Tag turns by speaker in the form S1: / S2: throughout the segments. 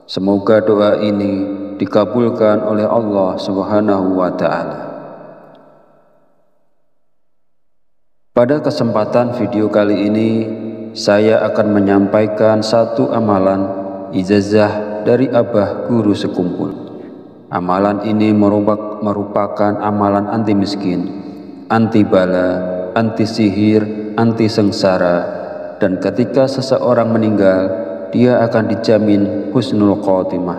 S1: Semoga doa ini dikabulkan oleh Allah Subhanahu wa Ta'ala. Pada kesempatan video kali ini, saya akan menyampaikan satu amalan ijazah dari Abah Guru Sekumpul. Amalan ini merupakan amalan anti miskin, anti bala, anti sihir, anti sengsara, dan ketika seseorang meninggal, dia akan dijamin husnul khotimah,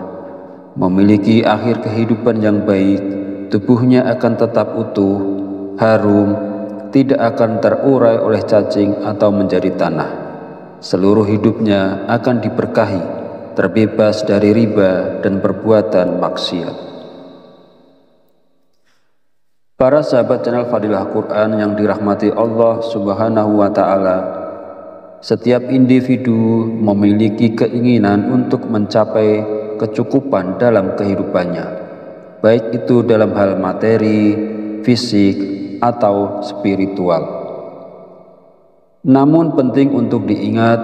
S1: memiliki akhir kehidupan yang baik, tubuhnya akan tetap utuh, harum, tidak akan terurai oleh cacing atau menjadi tanah. Seluruh hidupnya akan diberkahi, terbebas dari riba dan perbuatan maksiat. Para sahabat channel Fadilah Quran yang dirahmati Allah Subhanahu wa Ta'ala, setiap individu memiliki keinginan untuk mencapai kecukupan dalam kehidupannya, baik itu dalam hal materi, fisik, atau spiritual. Namun penting untuk diingat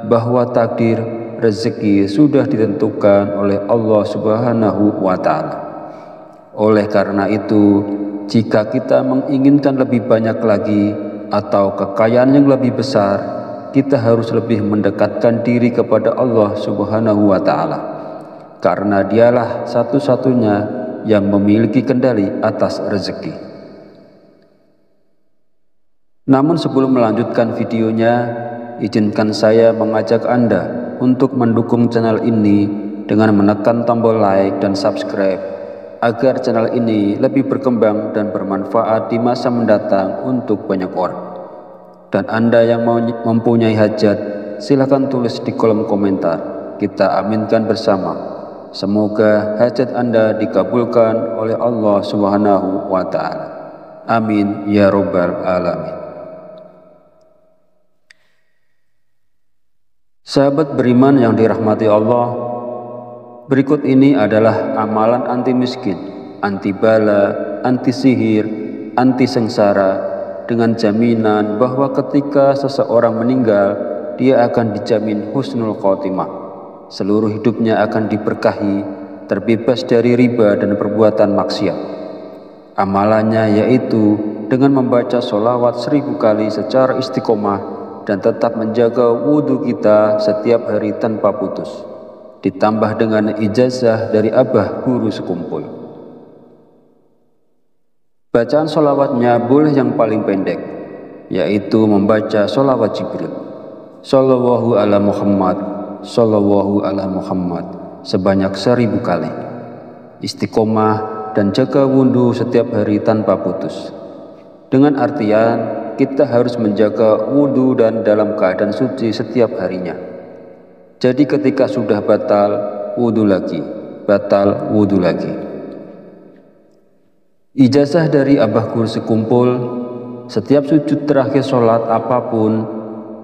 S1: bahwa takdir rezeki sudah ditentukan oleh Allah Subhanahu wa Ta'ala. Oleh karena itu, jika kita menginginkan lebih banyak lagi atau kekayaan yang lebih besar, kita harus lebih mendekatkan diri kepada Allah Subhanahu wa Ta'ala, karena Dialah satu-satunya yang memiliki kendali atas rezeki. Namun sebelum melanjutkan videonya, izinkan saya mengajak Anda untuk mendukung channel ini dengan menekan tombol like dan subscribe agar channel ini lebih berkembang dan bermanfaat di masa mendatang untuk banyak orang. Dan Anda yang mempunyai hajat, silakan tulis di kolom komentar. Kita aminkan bersama. Semoga hajat Anda dikabulkan oleh Allah Subhanahu wa Ta'ala. Amin ya Rabbal Alamin. Sahabat beriman yang dirahmati Allah, berikut ini adalah amalan anti miskin, anti bala, anti sihir, anti sengsara, dengan jaminan bahwa ketika seseorang meninggal, dia akan dijamin husnul khotimah. Seluruh hidupnya akan diberkahi, terbebas dari riba dan perbuatan maksiat. Amalannya yaitu dengan membaca sholawat 1000 kali secara istiqomah dan tetap menjaga wudhu kita setiap hari tanpa putus, ditambah dengan ijazah dari Abah Guru Sekumpul. Bacaan sholawatnya boleh yang paling pendek, yaitu membaca sholawat Jibril, Sallallahu ala Muhammad, Sallallahu ala Muhammad, sebanyak 1000 kali. Istiqomah dan jaga wudhu setiap hari tanpa putus, dengan artian kita harus menjaga wudhu dan dalam keadaan suci setiap harinya. Jadi ketika sudah batal, wudhu lagi, batal, wudhu lagi. Ijazah dari Abah Guru Sekumpul, setiap sujud terakhir sholat apapun,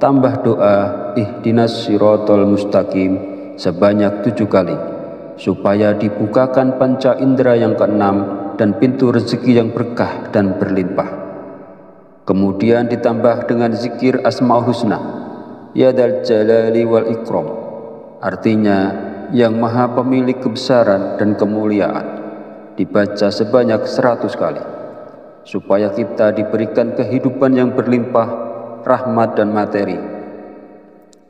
S1: tambah doa ihdinas sirotol mustaqim sebanyak 7 kali, supaya dibukakan panca indera yang keenam dan pintu rezeki yang berkah dan berlimpah. Kemudian ditambah dengan zikir Asmaul Husna, Ya Dzal Jalali wal Ikram, artinya yang maha pemilik kebesaran dan kemuliaan, dibaca sebanyak 100 kali, supaya kita diberikan kehidupan yang berlimpah, rahmat dan materi.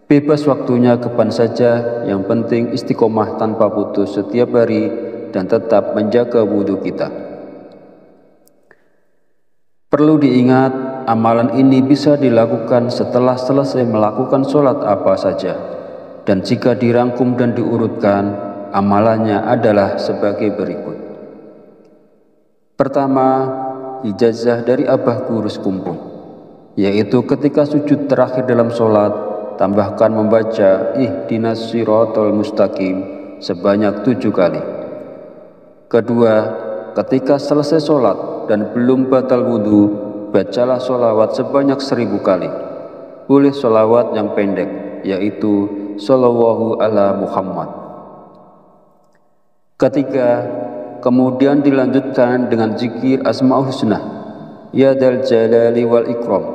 S1: Bebas waktunya kapan saja, yang penting istiqomah tanpa putus setiap hari dan tetap menjaga wudhu kita. Perlu diingat, amalan ini bisa dilakukan setelah selesai melakukan sholat apa saja. Dan jika dirangkum dan diurutkan, amalannya adalah sebagai berikut. Pertama, ijazah dari Abah Guru Sekumpul, yaitu ketika sujud terakhir dalam sholat, tambahkan membaca ihdinas sirotol mustaqim sebanyak 7 kali. Kedua, ketika selesai sholat dan belum batal wudhu, bacalah sholawat sebanyak 1000 kali. Boleh sholawat yang pendek, yaitu Sallallahu ala Muhammad. Ketiga, kemudian dilanjutkan dengan zikir Asmaul Husna, Ya Dzal Jalali wal Ikram,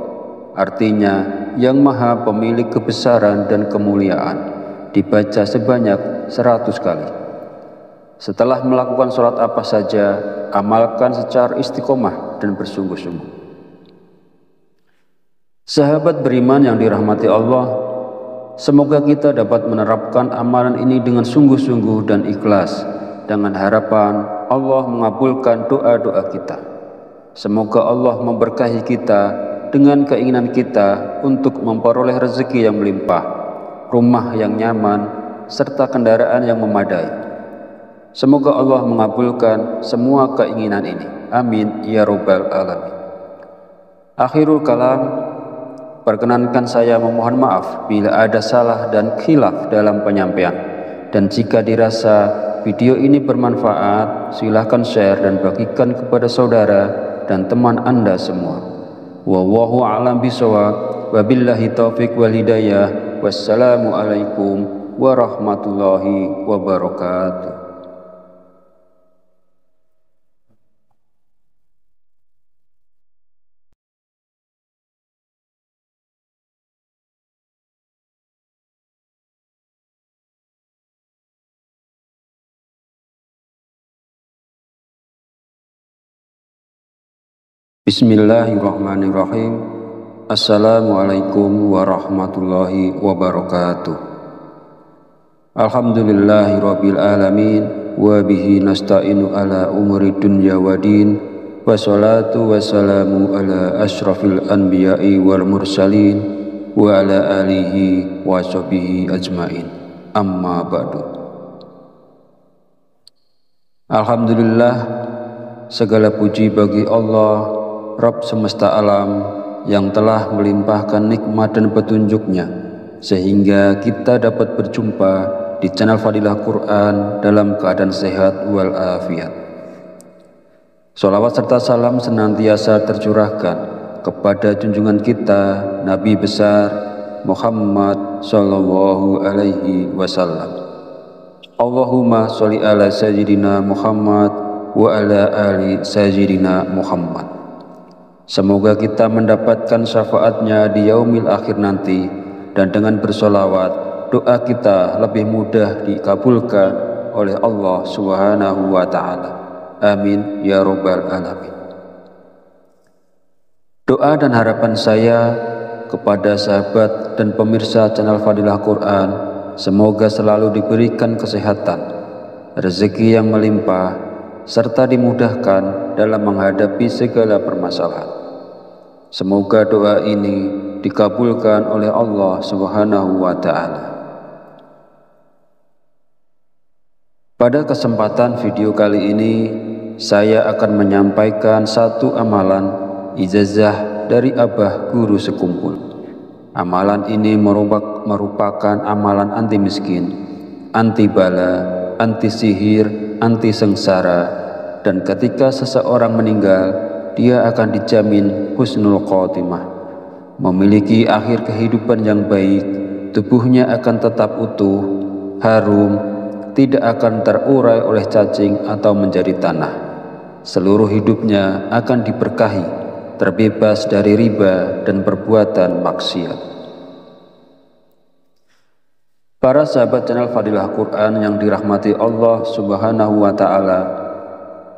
S1: artinya yang maha pemilik kebesaran dan kemuliaan, dibaca sebanyak 100 kali. Setelah melakukan sholat apa saja, amalkan secara istiqomah dan bersungguh-sungguh. Sahabat beriman yang dirahmati Allah, semoga kita dapat menerapkan amalan ini dengan sungguh-sungguh dan ikhlas, dengan harapan Allah mengabulkan doa-doa kita. Semoga Allah memberkahi kita dengan keinginan kita untuk memperoleh rezeki yang melimpah, rumah yang nyaman, serta kendaraan yang memadai. Semoga Allah mengabulkan semua keinginan ini. Amin ya rabbal alamin. Akhirul kalam, perkenankan saya memohon maaf bila ada salah dan khilaf dalam penyampaian. Dan jika dirasa video ini bermanfaat, silahkan share dan bagikan kepada saudara dan teman Anda semua. Wallahu a'lam bishawab. Wabillahi taufiq wal hidayah. Wassalamu alaikum warahmatullahi wabarakatuh. Bismillahirrahmanirrahim. Assalamualaikum warahmatullahi wabarakatuh. Alhamdulillahirabbil alamin wa bihi nasta'inu ala umuri dunya waddin. Wassalatu wassalamu ala asyrafil anbiya'i wal mursalin wa ala alihi wa sahbihi ajmain. Amma ba'du. Alhamdulillah, segala puji bagi Allah, Rabb semesta alam, yang telah melimpahkan nikmat dan petunjuknya sehingga kita dapat berjumpa di channel Fadilah Quran dalam keadaan sehat walafiat. Sholawat serta salam senantiasa tercurahkan kepada junjungan kita Nabi besar Muhammad sallallahu alaihi wasallam. Allahumma sholli ala sayyidina Muhammad wa ala ali sayyidina Muhammad. Semoga kita mendapatkan syafaatnya di yaumil akhir nanti, dan dengan bersolawat doa kita lebih mudah dikabulkan oleh Allah Subhanahu wa ta'ala. Amin ya rabbal alamin. Doa dan harapan saya kepada sahabat dan pemirsa channel Fadilah Quran, semoga selalu diberikan kesehatan, rezeki yang melimpah, serta dimudahkan dalam menghadapi segala permasalahan. Semoga doa ini dikabulkan oleh Allah Subhanahu wa ta'ala. Pada kesempatan video kali ini, saya akan menyampaikan satu amalan ijazah dari Abah Guru Sekumpul. Amalan ini merupakan amalan anti miskin, anti bala, anti sihir, anti sengsara, dan ketika seseorang meninggal, dia akan dijamin husnul khotimah, memiliki akhir kehidupan yang baik, tubuhnya akan tetap utuh, harum, tidak akan terurai oleh cacing atau menjadi tanah. Seluruh hidupnya akan diberkahi, terbebas dari riba dan perbuatan maksiat. Para sahabat channel Fadilah Quran yang dirahmati Allah Subhanahu wa ta'ala,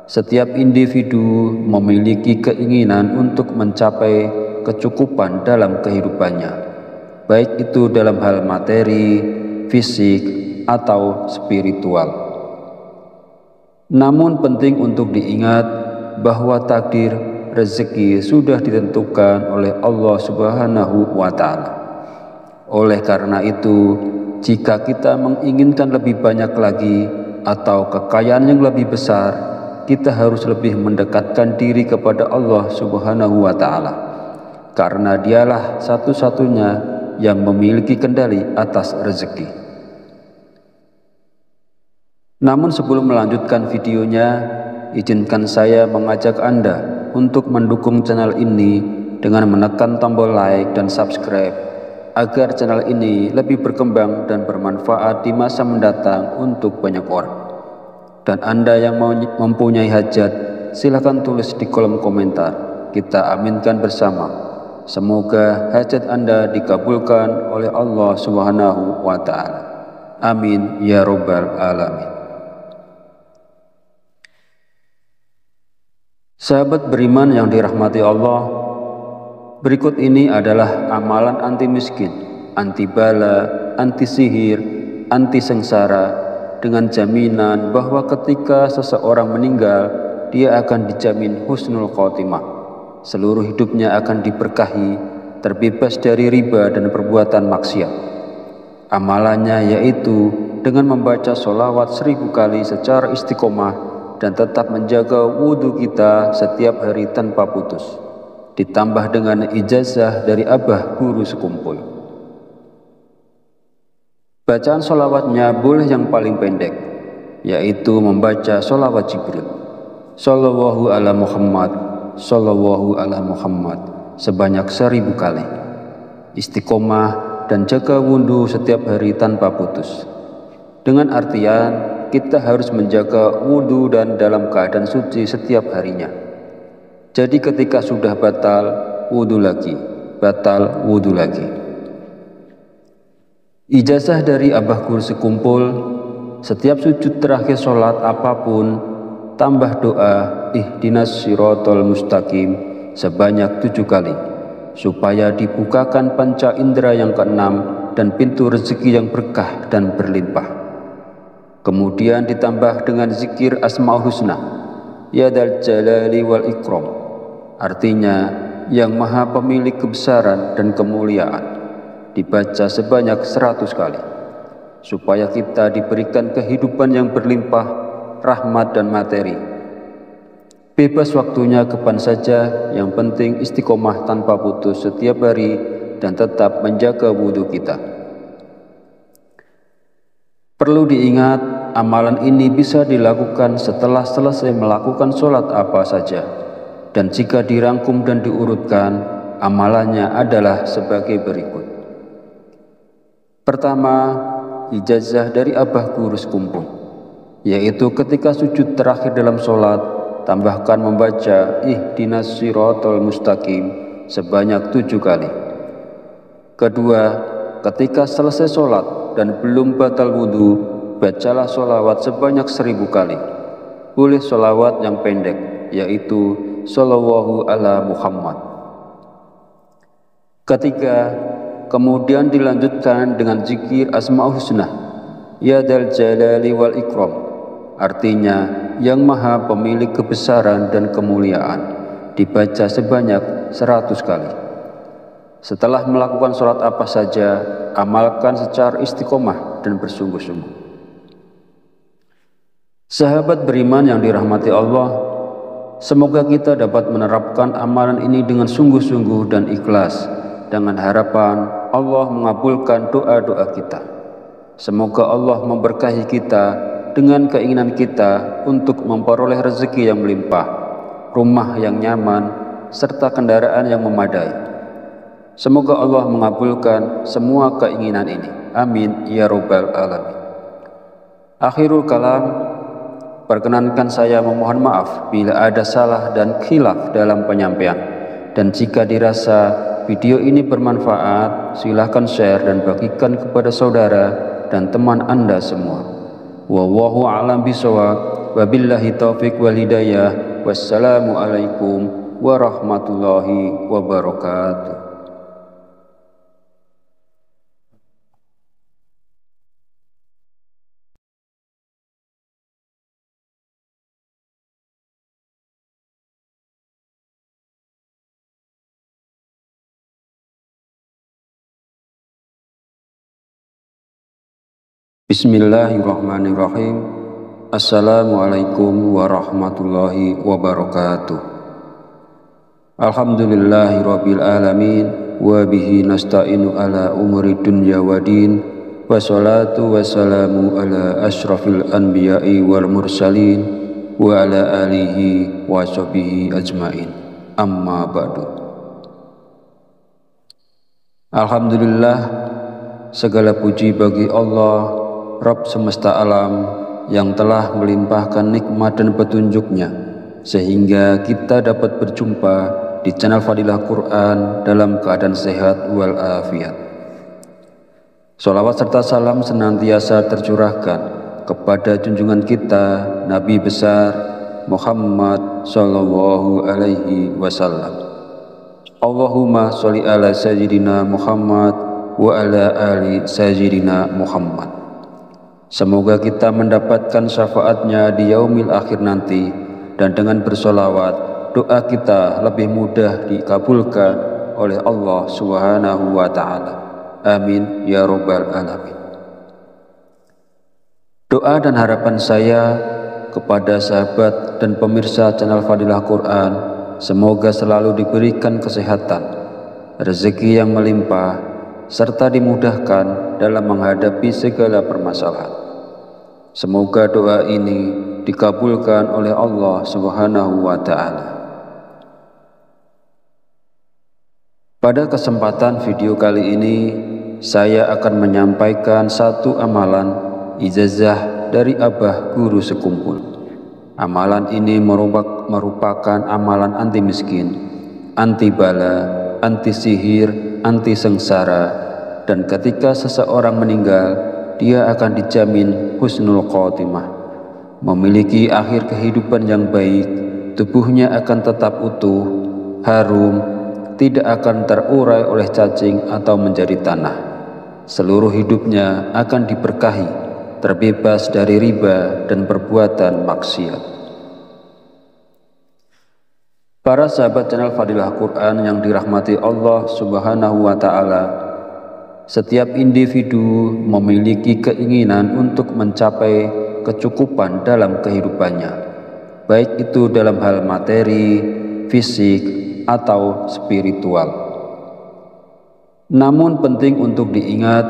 S1: setiap individu memiliki keinginan untuk mencapai kecukupan dalam kehidupannya, baik itu dalam hal materi, fisik, atau spiritual. Namun penting untuk diingat bahwa takdir rezeki sudah ditentukan oleh Allah Subhanahu wa ta'ala. Oleh karena itu, jika kita menginginkan lebih banyak lagi atau kekayaan yang lebih besar, kita harus lebih mendekatkan diri kepada Allah Subhanahu wa ta'ala, karena dialah satu-satunya yang memiliki kendali atas rezeki. Namun sebelum melanjutkan videonya, izinkan saya mengajak Anda untuk mendukung channel ini dengan menekan tombol like dan subscribe, agar channel ini lebih berkembang dan bermanfaat di masa mendatang untuk banyak orang. Dan Anda yang mempunyai hajat, silakan tulis di kolom komentar. Kita aminkan bersama. Semoga hajat Anda dikabulkan oleh Allah Subhanahu wa ta'ala. Amin ya Rabbal Alamin. Sahabat beriman yang dirahmati Allah, berikut ini adalah amalan anti miskin, anti bala, anti sihir, anti sengsara, dengan jaminan bahwa ketika seseorang meninggal, dia akan dijamin husnul khotimah. Seluruh hidupnya akan diberkahi, terbebas dari riba dan perbuatan maksiat. Amalannya yaitu dengan membaca sholawat 1000 kali secara istiqomah dan tetap menjaga wudhu kita setiap hari tanpa putus, ditambah dengan ijazah dari abah guru sekumpul. Bacaan sholawatnya boleh yang paling pendek, yaitu membaca sholawat Jibril, Shallallahu ala Muhammad, Shallallahu ala Muhammad, sebanyak 1000 kali. Istiqomah dan jaga wudhu setiap hari tanpa putus. Dengan artian, kita harus menjaga wudhu dan dalam keadaan suci setiap harinya. Jadi ketika sudah batal, wudhu lagi, batal, wudhu lagi. Ijazah dari abah guru sekumpul, setiap sujud terakhir sholat apapun, tambah doa ihdinas sirotol mustaqim sebanyak 7 kali, supaya dibukakan panca indera yang keenam dan pintu rezeki yang berkah dan berlimpah. Kemudian ditambah dengan zikir Asmaul Husna, Ya Dzal Jalali wal Ikram, artinya yang maha pemilik kebesaran dan kemuliaan, dibaca sebanyak 100 kali, supaya kita diberikan kehidupan yang berlimpah, rahmat dan materi. Bebas waktunya kapan saja, yang penting istiqomah tanpa putus setiap hari dan tetap menjaga wudhu kita. Perlu diingat, amalan ini bisa dilakukan setelah selesai melakukan sholat apa saja, dan jika dirangkum dan diurutkan, amalannya adalah sebagai berikut. Pertama, ijazah dari abah guru sekumpul, yaitu ketika sujud terakhir dalam sholat, tambahkan membaca ihdinas sirotol mustaqim sebanyak 7 kali. Kedua, ketika selesai sholat dan belum batal wudhu, bacalah sholawat sebanyak 1000 kali. Boleh sholawat yang pendek, yaitu Shallallahu ala Muhammad. Ketiga, kemudian dilanjutkan dengan zikir Asmaul Husna, Ya Dzal Jalali wal Ikram, artinya yang maha pemilik kebesaran dan kemuliaan, dibaca sebanyak 100 kali. Setelah melakukan sholat apa saja, amalkan secara istiqomah dan bersungguh-sungguh. Sahabat beriman yang dirahmati Allah, semoga kita dapat menerapkan amalan ini dengan sungguh-sungguh dan ikhlas, dengan harapan Allah mengabulkan doa-doa kita. Semoga Allah memberkahi kita dengan keinginan kita untuk memperoleh rezeki yang melimpah, rumah yang nyaman, serta kendaraan yang memadai. Semoga Allah mengabulkan semua keinginan ini. Amin ya Rabbal Alamin. Akhirul kalam, perkenankan saya memohon maaf bila ada salah dan khilaf dalam penyampaian. Dan jika dirasa video ini bermanfaat, silahkan share dan bagikan kepada saudara dan teman Anda semua. Wallahu a'lam bishawab. Wabillahi taufiq wal hidayah. Wassalamu alaikum warahmatullahi wabarakatuh. Bismillahirrahmanirrahim. Assalamualaikum warahmatullahi wabarakatuh. Alhamdulillahirabbil alamin wa bihi nasta'inu ala umuri dunya waddin, wassalatu wassalamu ala asyrafil anbiya'i wal mursalin wa ala alihi wa sahbihi ajmain. Amma ba'du. Alhamdulillah, segala puji bagi Allah, Rabb semesta alam, yang telah melimpahkan nikmat dan petunjuknya sehingga kita dapat berjumpa di channel Fadilah Quran dalam keadaan sehat wal afiat. Sholawat serta salam senantiasa tercurahkan kepada junjungan kita Nabi besar Muhammad Sallallahu Alaihi Wasallam. Allahumma sholli ala sayyidina Muhammad wa ala ali sayyidina Muhammad. Semoga kita mendapatkan syafaatnya di yaumil akhir nanti, dan dengan bersolawat doa kita lebih mudah dikabulkan oleh Allah Subhanahu wa Ta'ala. Amin ya Rabbal Alamin. Doa dan harapan saya kepada sahabat dan pemirsa channel Fadilah Quran, semoga selalu diberikan kesehatan, rezeki yang melimpah, serta dimudahkan dalam menghadapi segala permasalahan. Semoga doa ini dikabulkan oleh Allah Subhanahu wa Ta'ala. Pada kesempatan video kali ini, saya akan menyampaikan satu amalan ijazah dari Abah Guru Sekumpul. Amalan ini merupakan amalan anti miskin, anti bala, anti sihir, anti sengsara, dan ketika seseorang meninggal, dia akan dijamin husnul khotimah, memiliki akhir kehidupan yang baik, tubuhnya akan tetap utuh, harum, tidak akan terurai oleh cacing atau menjadi tanah. Seluruh hidupnya akan diberkahi, terbebas dari riba dan perbuatan maksiat. Para sahabat channel Fadilah Quran yang dirahmati Allah Subhanahu wa Ta'ala, setiap individu memiliki keinginan untuk mencapai kecukupan dalam kehidupannya, baik itu dalam hal materi, fisik, atau spiritual. Namun penting untuk diingat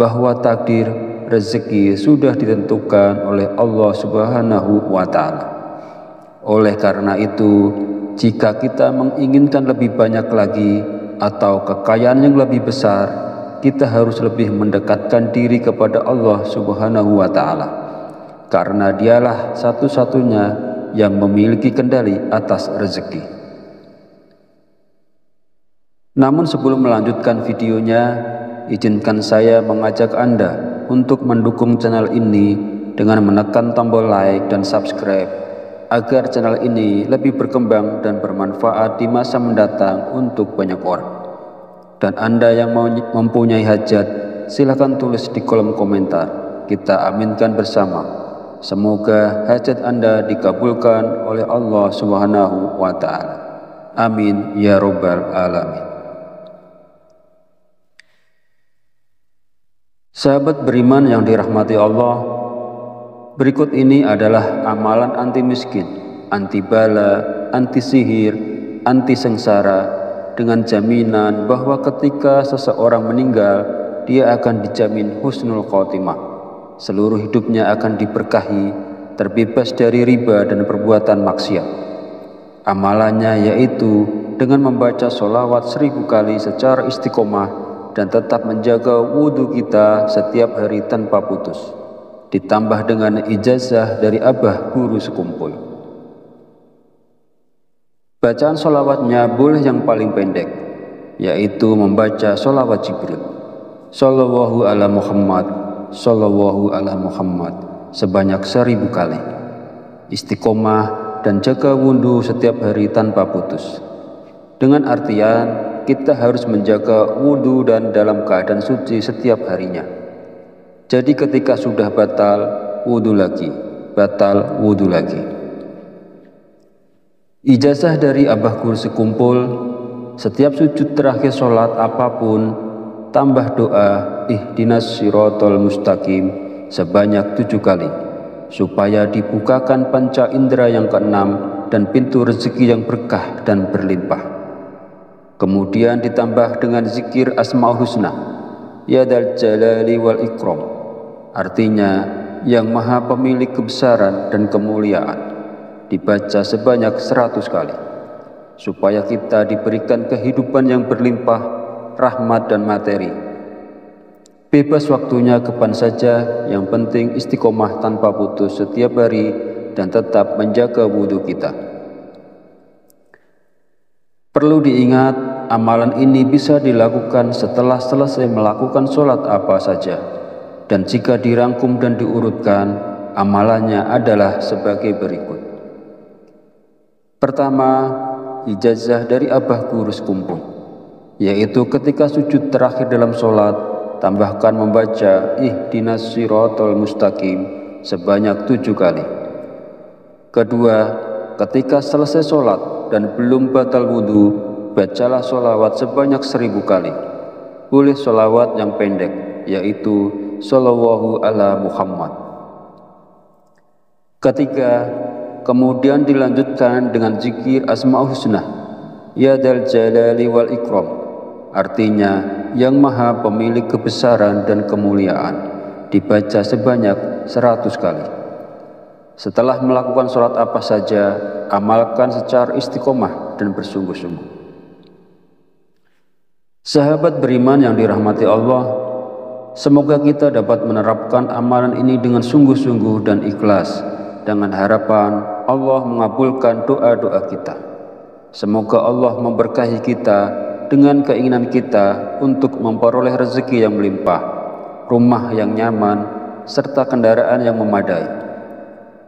S1: bahwa takdir rezeki sudah ditentukan oleh Allah Subhanahu wa Ta'ala. Oleh karena itu, jika kita menginginkan lebih banyak lagi atau kekayaan yang lebih besar, kita harus lebih mendekatkan diri kepada Allah Subhanahu wa Ta'ala, karena Dialah satu-satunya yang memiliki kendali atas rezeki. Namun sebelum melanjutkan videonya, izinkan saya mengajak Anda untuk mendukung channel ini dengan menekan tombol like dan subscribe, agar channel ini lebih berkembang dan bermanfaat di masa mendatang untuk banyak orang. Dan Anda yang mempunyai hajat, silakan tulis di kolom komentar, kita aminkan bersama. Semoga hajat Anda dikabulkan oleh Allah Subhanahu wa Ta'ala. Amin ya Rabbal Alamin. Sahabat beriman yang dirahmati Allah, berikut ini adalah amalan anti miskin, anti bala, anti sihir, anti sengsara, dengan jaminan bahwa ketika seseorang meninggal, dia akan dijamin husnul khotimah. Seluruh hidupnya akan diberkahi, terbebas dari riba dan perbuatan maksiat. Amalannya yaitu dengan membaca sholawat 1000 kali secara istiqomah dan tetap menjaga wudhu kita setiap hari tanpa putus, ditambah dengan ijazah dari Abah Guru Sekumpul. Bacaan sholawatnya boleh yang paling pendek, yaitu membaca sholawat Jibril, Sallallahu ala Muhammad, Sallallahu ala Muhammad, sebanyak 1000 kali. Istiqomah dan jaga wudhu setiap hari tanpa putus, dengan artian kita harus menjaga wudhu dan dalam keadaan suci setiap harinya. Jadi ketika sudah batal, wudhu lagi, batal, wudhu lagi. Ijazah dari Abah Guru Sekumpul, setiap sujud terakhir sholat apapun, tambah doa ihdinas sirotol mustaqim sebanyak 7 kali, supaya dibukakan panca indera yang keenam dan pintu rezeki yang berkah dan berlimpah. Kemudian ditambah dengan zikir Asmaul Husna, Ya Dzal Jalali wal Ikram, artinya yang maha pemilik kebesaran dan kemuliaan, dibaca sebanyak 100 kali, supaya kita diberikan kehidupan yang berlimpah, rahmat dan materi. Bebas waktunya kapan saja, yang penting istiqomah tanpa putus setiap hari dan tetap menjaga wudhu kita. Perlu diingat amalan ini bisa dilakukan setelah selesai melakukan sholat apa saja. Dan jika dirangkum dan diurutkan, amalannya adalah sebagai berikut. Pertama, ijazah dari Abah Guru Sekumpul, yaitu ketika sujud terakhir dalam sholat, tambahkan membaca Ihdinas Siratal Mustaqim sebanyak 7 kali. Kedua, ketika selesai sholat dan belum batal wudhu, bacalah sholawat sebanyak 1000 kali. Boleh sholawat yang pendek, yaitu Shallallahu ala Muhammad. Ketiga, kemudian dilanjutkan dengan zikir Asma'ul Husna, Ya Dzal Jalali wal Ikram, artinya yang maha pemilik kebesaran dan kemuliaan, dibaca sebanyak 100 kali. Setelah melakukan sholat apa saja, amalkan secara istiqomah dan bersungguh-sungguh. Sahabat beriman yang dirahmati Allah, semoga kita dapat menerapkan amalan ini dengan sungguh-sungguh dan ikhlas, dengan harapan Allah mengabulkan doa-doa kita. Semoga Allah memberkahi kita dengan keinginan kita untuk memperoleh rezeki yang melimpah, rumah yang nyaman, serta kendaraan yang memadai.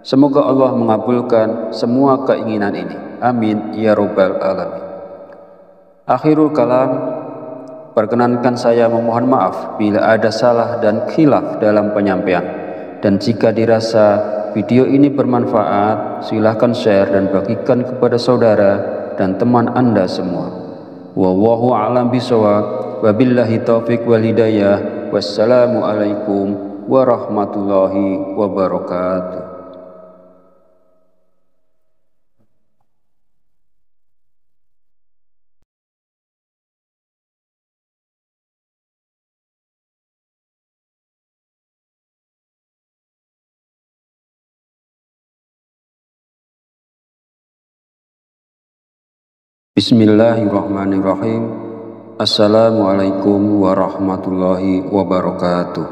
S1: Semoga Allah mengabulkan semua keinginan ini. Amin ya Rabbal Alamin. Akhirul kalam, perkenankan saya memohon maaf bila ada salah dan khilaf dalam penyampaian. Dan jika dirasa video ini bermanfaat, silahkan share dan bagikan kepada saudara dan teman Anda semua. Wallahu a'lam bishawab. Wabillahi taufiq wal hidayah. Wassalamu alaikum warahmatullahi wabarakatuh. Bismillahirrahmanirrahim. Assalamualaikum warahmatullahi wabarakatuh.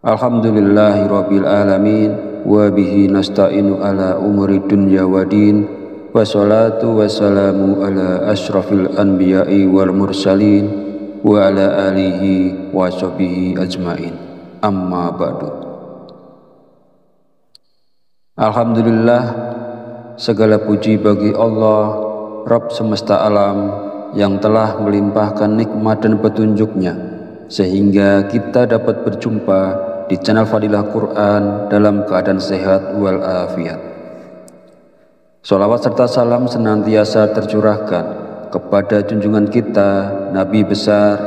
S1: Alhamdulillahirabbil alamin wa bihi nasta'inu ala umuri dunya waddin, wassalatu wassalamu ala asyrafil anbiya'i wal mursalin wa ala alihi wa sahbihi ajmain. Amma ba'du. Alhamdulillah, segala puji bagi Allah Rabb semesta alam yang telah melimpahkan nikmat dan petunjuknya sehingga kita dapat berjumpa di channel Fadilah Quran dalam keadaan sehat walafiat. Sholawat serta salam senantiasa tercurahkan kepada junjungan kita Nabi besar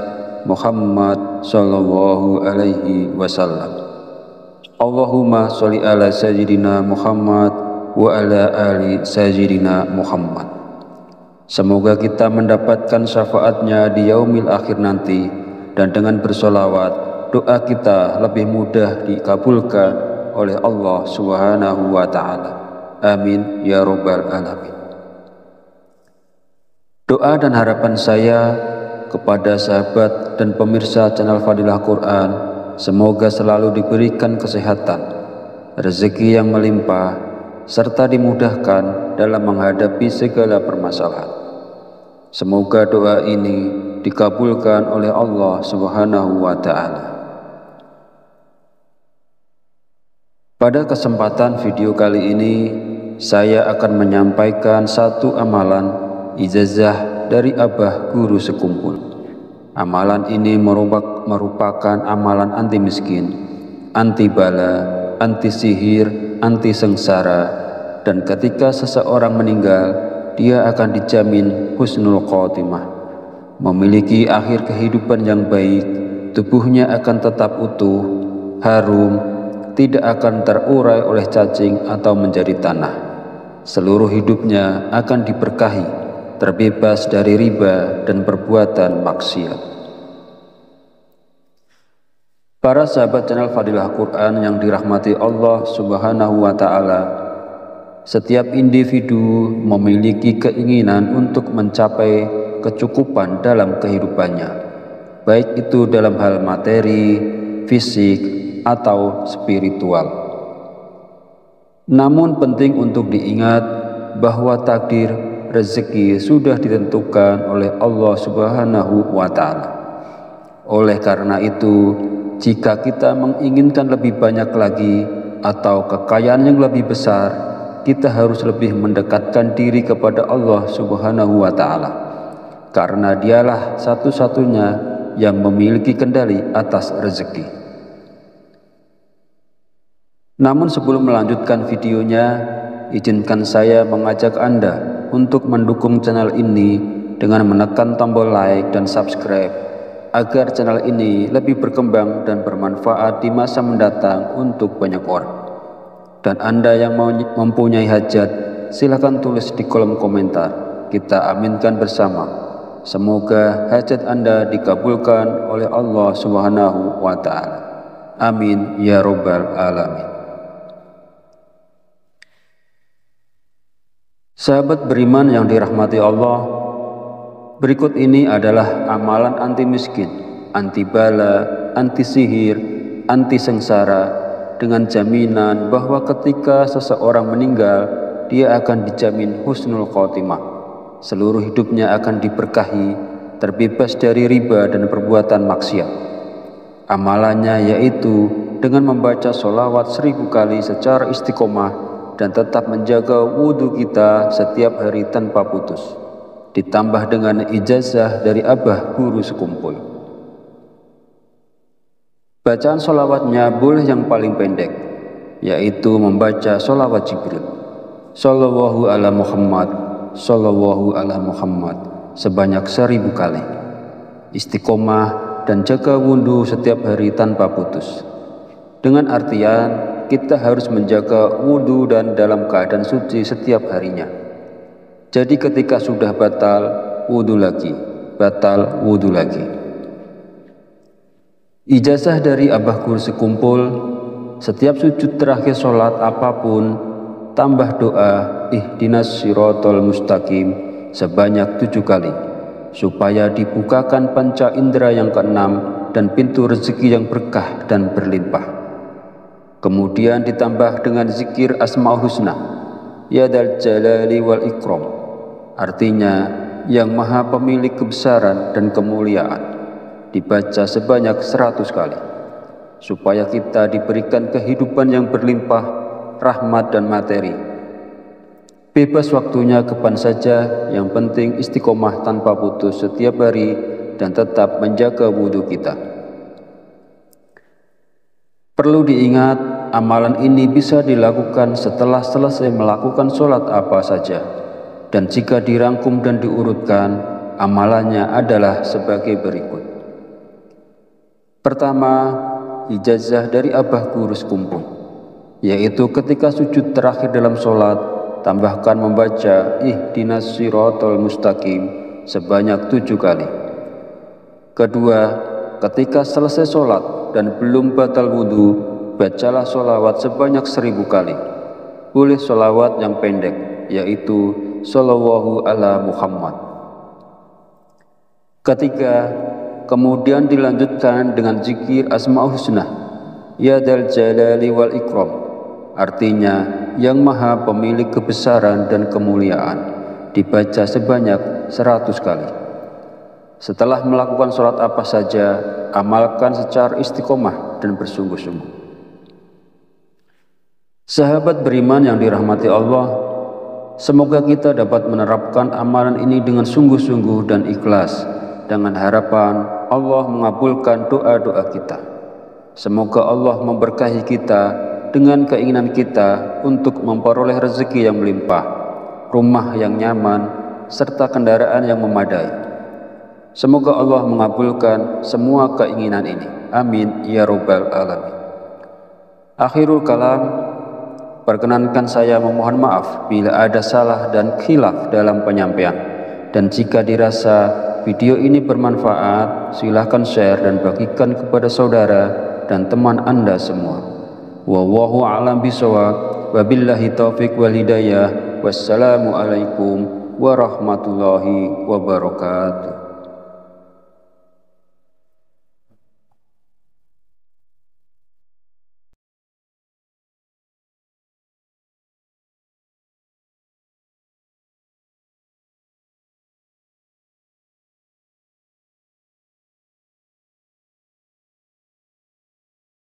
S1: Muhammad sallallahu alaihi wasallam. Allahumma sholli ala sayyidina Muhammad wa ala ali sayyidina Muhammad. Semoga kita mendapatkan syafaatnya di yaumil akhir nanti, dan dengan bersolawat doa kita lebih mudah dikabulkan oleh Allah Subhanahu wa Ta'ala. Amin ya Rabbal Alamin. Doa dan harapan saya kepada sahabat dan pemirsa channel Fadilah Quran, semoga selalu diberikan kesehatan, rezeki yang melimpah, serta dimudahkan dalam menghadapi segala permasalahan. Semoga doa ini dikabulkan oleh Allah Subhanahu wa Ta'ala. Pada kesempatan video kali ini, saya akan menyampaikan satu amalan ijazah dari Abah Guru Sekumpul. Amalan ini merupakan amalan anti miskin, anti bala, anti sihir, anti sengsara, dan ketika seseorang meninggal, dia akan dijamin husnul khotimah, memiliki akhir kehidupan yang baik, tubuhnya akan tetap utuh, harum, tidak akan terurai oleh cacing atau menjadi tanah. Seluruh hidupnya akan diberkahi, terbebas dari riba dan perbuatan maksiat. Para sahabat channel Fadilah Quran yang dirahmati Allah Subhanahu wa Ta'ala, setiap individu memiliki keinginan untuk mencapai kecukupan dalam kehidupannya, baik itu dalam hal materi, fisik, atau spiritual. Namun penting untuk diingat bahwa takdir, rezeki sudah ditentukan oleh Allah Subhanahu wa Ta'ala. Oleh karena itu, jika kita menginginkan lebih banyak lagi atau kekayaan yang lebih besar, kita harus lebih mendekatkan diri kepada Allah Subhanahu wa Ta'ala, karena Dialah satu-satunya yang memiliki kendali atas rezeki. Namun sebelum melanjutkan videonya, izinkan saya mengajak Anda untuk mendukung channel ini dengan menekan tombol like dan subscribe, agar channel ini lebih berkembang dan bermanfaat di masa mendatang untuk banyak orang. Dan Anda yang mempunyai hajat, silakan tulis di kolom komentar. Kita aminkan bersama. Semoga hajat Anda dikabulkan oleh Allah Subhanahu wa Ta'ala. Amin ya Rabbal Alamin. Sahabat beriman yang dirahmati Allah, berikut ini adalah amalan anti miskin, anti bala, anti sihir, anti sengsara, dengan jaminan bahwa ketika seseorang meninggal, dia akan dijamin husnul khotimah. Seluruh hidupnya akan diberkahi, terbebas dari riba dan perbuatan maksiat. Amalannya yaitu dengan membaca sholawat 1000 kali secara istiqomah dan tetap menjaga wudhu kita setiap hari tanpa putus, ditambah dengan ijazah dari Abah Guru Sekumpul. Bacaan sholawatnya boleh yang paling pendek, yaitu membaca sholawat Jibril, Shallallahu ala Muhammad, Shallallahu ala Muhammad, sebanyak 1000 kali. Istiqomah dan jaga wudhu setiap hari tanpa putus, dengan artian kita harus menjaga wudhu dan dalam keadaan suci setiap harinya. Jadi ketika sudah batal, wudhu lagi, batal, wudhu lagi. Ijazah dari Abah Guru Sekumpul, setiap sujud terakhir sholat apapun, tambah doa ihdinas sirotol mustaqim sebanyak 7 kali, supaya dibukakan panca indera yang keenam dan pintu rezeki yang berkah dan berlimpah. Kemudian ditambah dengan zikir Asmaul Husna, Ya Dzal Jalali wal Ikram, artinya yang maha pemilik kebesaran dan kemuliaan, dibaca sebanyak 100 kali, supaya kita diberikan kehidupan yang berlimpah, rahmat dan materi. Bebas waktunya kapan saja, yang penting istiqomah tanpa putus setiap hari dan tetap menjaga wudhu kita. Perlu diingat, amalan ini bisa dilakukan setelah selesai melakukan sholat apa saja, dan jika dirangkum dan diurutkan, amalannya adalah sebagai berikut. Pertama, ijazah dari Abah Guru Sekumpul, yaitu ketika sujud terakhir dalam sholat, tambahkan membaca ihdinas sirotol mustaqim sebanyak 7 kali. Kedua, ketika selesai sholat dan belum batal wudhu, bacalah sholawat sebanyak 1000 kali. Boleh sholawat yang pendek, yaitu Shallallahu ala Muhammad. Ketiga, kemudian dilanjutkan dengan zikir Asmaul Husna, Ya Dzal Jalali wal Ikram, artinya yang maha pemilik kebesaran dan kemuliaan, dibaca sebanyak 100 kali. Setelah melakukan sholat apa saja, amalkan secara istiqomah dan bersungguh-sungguh. Sahabat beriman yang dirahmati Allah, semoga kita dapat menerapkan amalan ini dengan sungguh-sungguh dan ikhlas, dengan harapan Allah mengabulkan doa-doa kita. Semoga Allah memberkahi kita dengan keinginan kita untuk memperoleh rezeki yang melimpah, rumah yang nyaman, serta kendaraan yang memadai. Semoga Allah mengabulkan semua keinginan ini. Amin ya Rabbal Alamin. Akhirul kalam, perkenankan saya memohon maaf bila ada salah dan khilaf dalam penyampaian. Dan jika dirasa video ini bermanfaat, silahkan share dan bagikan kepada saudara dan teman Anda semua. Wallahu a'lam bishawab. Wabillahi taufiq wal hidayah. Wassalamualaikum warahmatullahi wabarakatuh.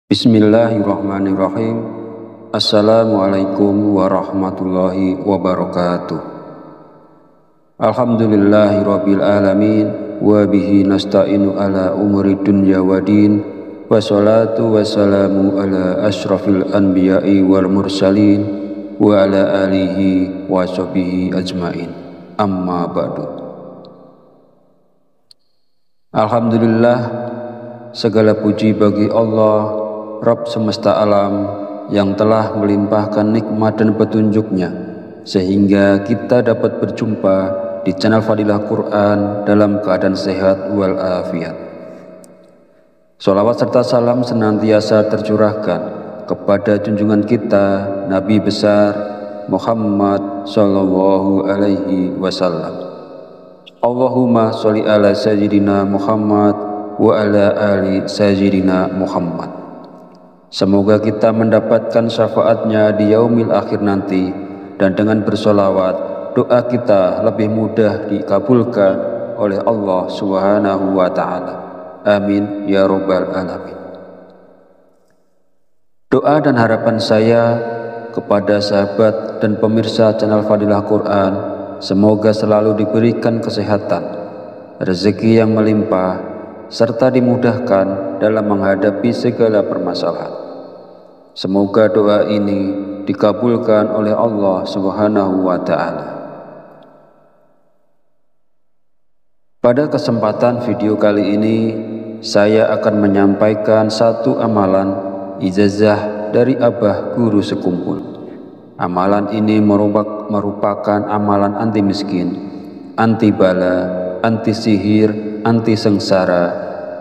S1: Bismillahirrahmanirrahim. Assalamualaikum warahmatullahi wabarakatuh. Alhamdulillahirabbil alamin wa bihi nasta'inu ala umuri dunya waddin, wassalatu wassalamu ala asyrafil anbiya'i wal mursalin wa ala alihi wa sahbihi ajmain. Amma ba'du. Alhamdulillah, segala puji bagi Allah Rabb semesta alam yang telah melimpahkan nikmat dan petunjuknya sehingga kita dapat berjumpa di channel Fadilah Quran dalam keadaan sehat walafiat. Sholawat serta salam senantiasa tercurahkan kepada junjungan kita Nabi besar Muhammad sallallahu alaihi wasallam. Allahumma sholli ala sayyidina Muhammad wa ala ali sayyidina Muhammad. Semoga kita mendapatkan syafaatnya di yaumil akhir nanti, dan dengan bersolawat doa kita lebih mudah dikabulkan oleh Allah Subhanahu wa Ta'ala. Amin ya Rabbal alamin. Doa dan harapan saya kepada sahabat dan pemirsa channel Fadilah Quran, semoga selalu diberikan kesehatan, rezeki yang melimpah, serta dimudahkan dalam menghadapi segala permasalahan. Semoga doa ini dikabulkan oleh Allah Subhanahu wa Ta'ala. Pada kesempatan video kali ini, saya akan menyampaikan satu amalan ijazah dari Abah Guru Sekumpul. Amalan ini merupakan amalan anti miskin, anti bala, anti sihir, anti sengsara,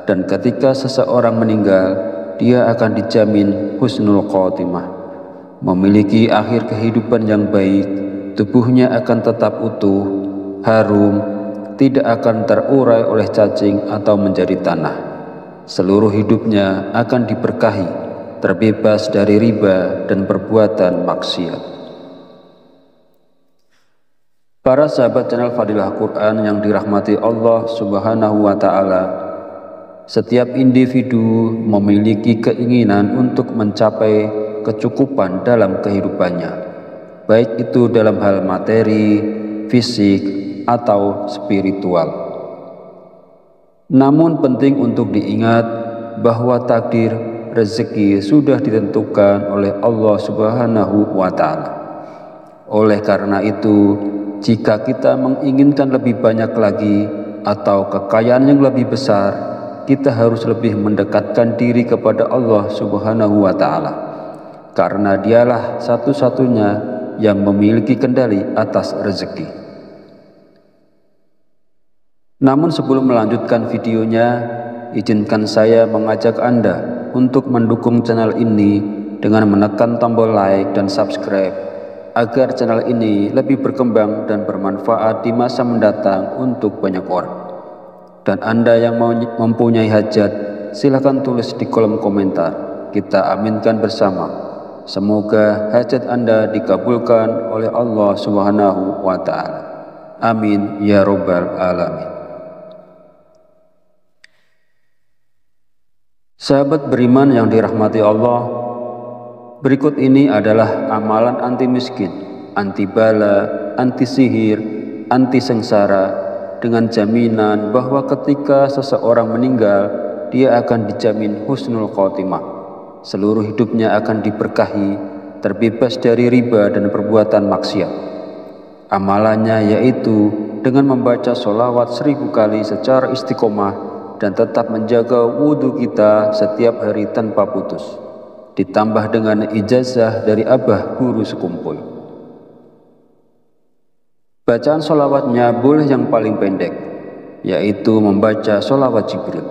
S1: dan ketika seseorang meninggal, dia akan dijamin husnul khotimah, memiliki akhir kehidupan yang baik, tubuhnya akan tetap utuh, harum, tidak akan terurai oleh cacing atau menjadi tanah. Seluruh hidupnya akan diberkahi, terbebas dari riba dan perbuatan maksiat. Para sahabat channel Fadilah Quran yang dirahmati Allah Subhanahu wa Ta'ala, setiap individu memiliki keinginan untuk mencapai kecukupan dalam kehidupannya, baik itu dalam hal materi, fisik, atau spiritual. Namun penting untuk diingat bahwa takdir rezeki sudah ditentukan oleh Allah Subhanahu wa Ta'ala. Oleh karena itu, jika kita menginginkan lebih banyak lagi atau kekayaan yang lebih besar, kita harus lebih mendekatkan diri kepada Allah Subhanahu wa Ta'ala, karena dialah satu-satunya yang memiliki kendali atas rezeki. Namun sebelum melanjutkan videonya, izinkan saya mengajak Anda untuk mendukung channel ini dengan menekan tombol like dan subscribe, agar channel ini lebih berkembang dan bermanfaat di masa mendatang untuk banyak orang. Dan Anda yang mempunyai hajat, silakan tulis di kolom komentar. Kita aminkan bersama. Semoga hajat Anda dikabulkan oleh Allah Subhanahu wa Ta'ala. Amin ya Rabbal alamin. Sahabat beriman yang dirahmati Allah, berikut ini adalah amalan anti miskin, anti bala, anti sihir, anti sengsara, dengan jaminan bahwa ketika seseorang meninggal, dia akan dijamin husnul khotimah. Seluruh hidupnya akan diberkahi, terbebas dari riba dan perbuatan maksiat. Amalannya yaitu dengan membaca sholawat 1000 kali secara istiqomah dan tetap menjaga wudhu kita setiap hari tanpa putus, ditambah dengan ijazah dari Abah Guru Sekumpul. Bacaan sholawatnya boleh yang paling pendek, yaitu membaca sholawat Jibril,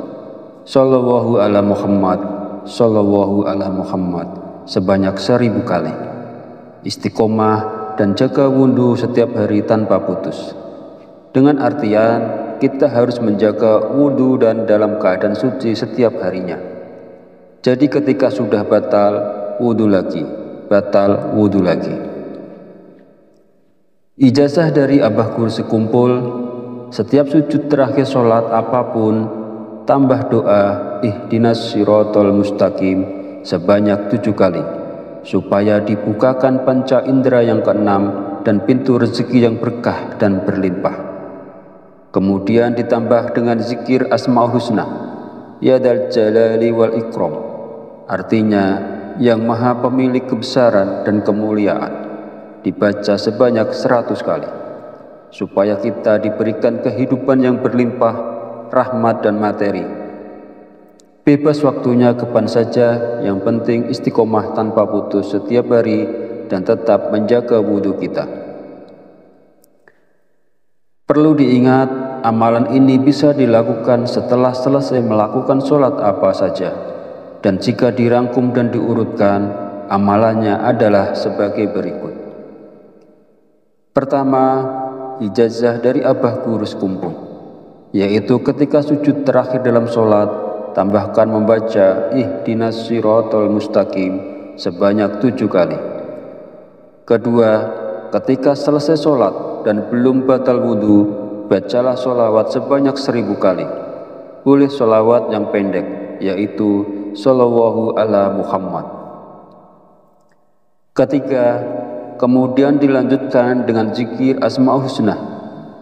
S1: Sallallahu ala Muhammad, Sallallahu ala Muhammad, sebanyak 1000 kali. Istiqomah dan jaga wudhu setiap hari tanpa putus. Dengan artian, kita harus menjaga wudhu dan dalam keadaan suci setiap harinya. Jadi ketika sudah batal, wudhu lagi, batal, wudhu lagi. Ijazah dari Abah Guru Sekumpul, setiap sujud terakhir sholat apapun, tambah doa ihdinas sirotol mustaqim sebanyak 7 kali, supaya dibukakan panca indera yang keenam dan pintu rezeki yang berkah dan berlimpah. Kemudian ditambah dengan zikir Asmaul Husna, Ya Dzal Jalali wal Ikram, artinya yang maha pemilik kebesaran dan kemuliaan, dibaca sebanyak 100 kali, supaya kita diberikan kehidupan yang berlimpah, rahmat dan materi. Bebas waktunya kapan saja, yang penting istiqomah tanpa putus setiap hari dan tetap menjaga wudhu kita. Perlu diingat, amalan ini bisa dilakukan setelah selesai melakukan sholat apa saja, dan jika dirangkum dan diurutkan, amalannya adalah sebagai berikut. Pertama, ijazah dari Abah Guru Sekumpul, yaitu ketika sujud terakhir dalam sholat, tambahkan membaca Ihdinas Siratal Mustaqim sebanyak 7 kali. Kedua, ketika selesai sholat dan belum batal wudhu, bacalah sholawat sebanyak 1000 kali. Boleh sholawat yang pendek, yaitu Shallallahu ala Muhammad. Ketiga, kemudian dilanjutkan dengan zikir Asmaul Husna,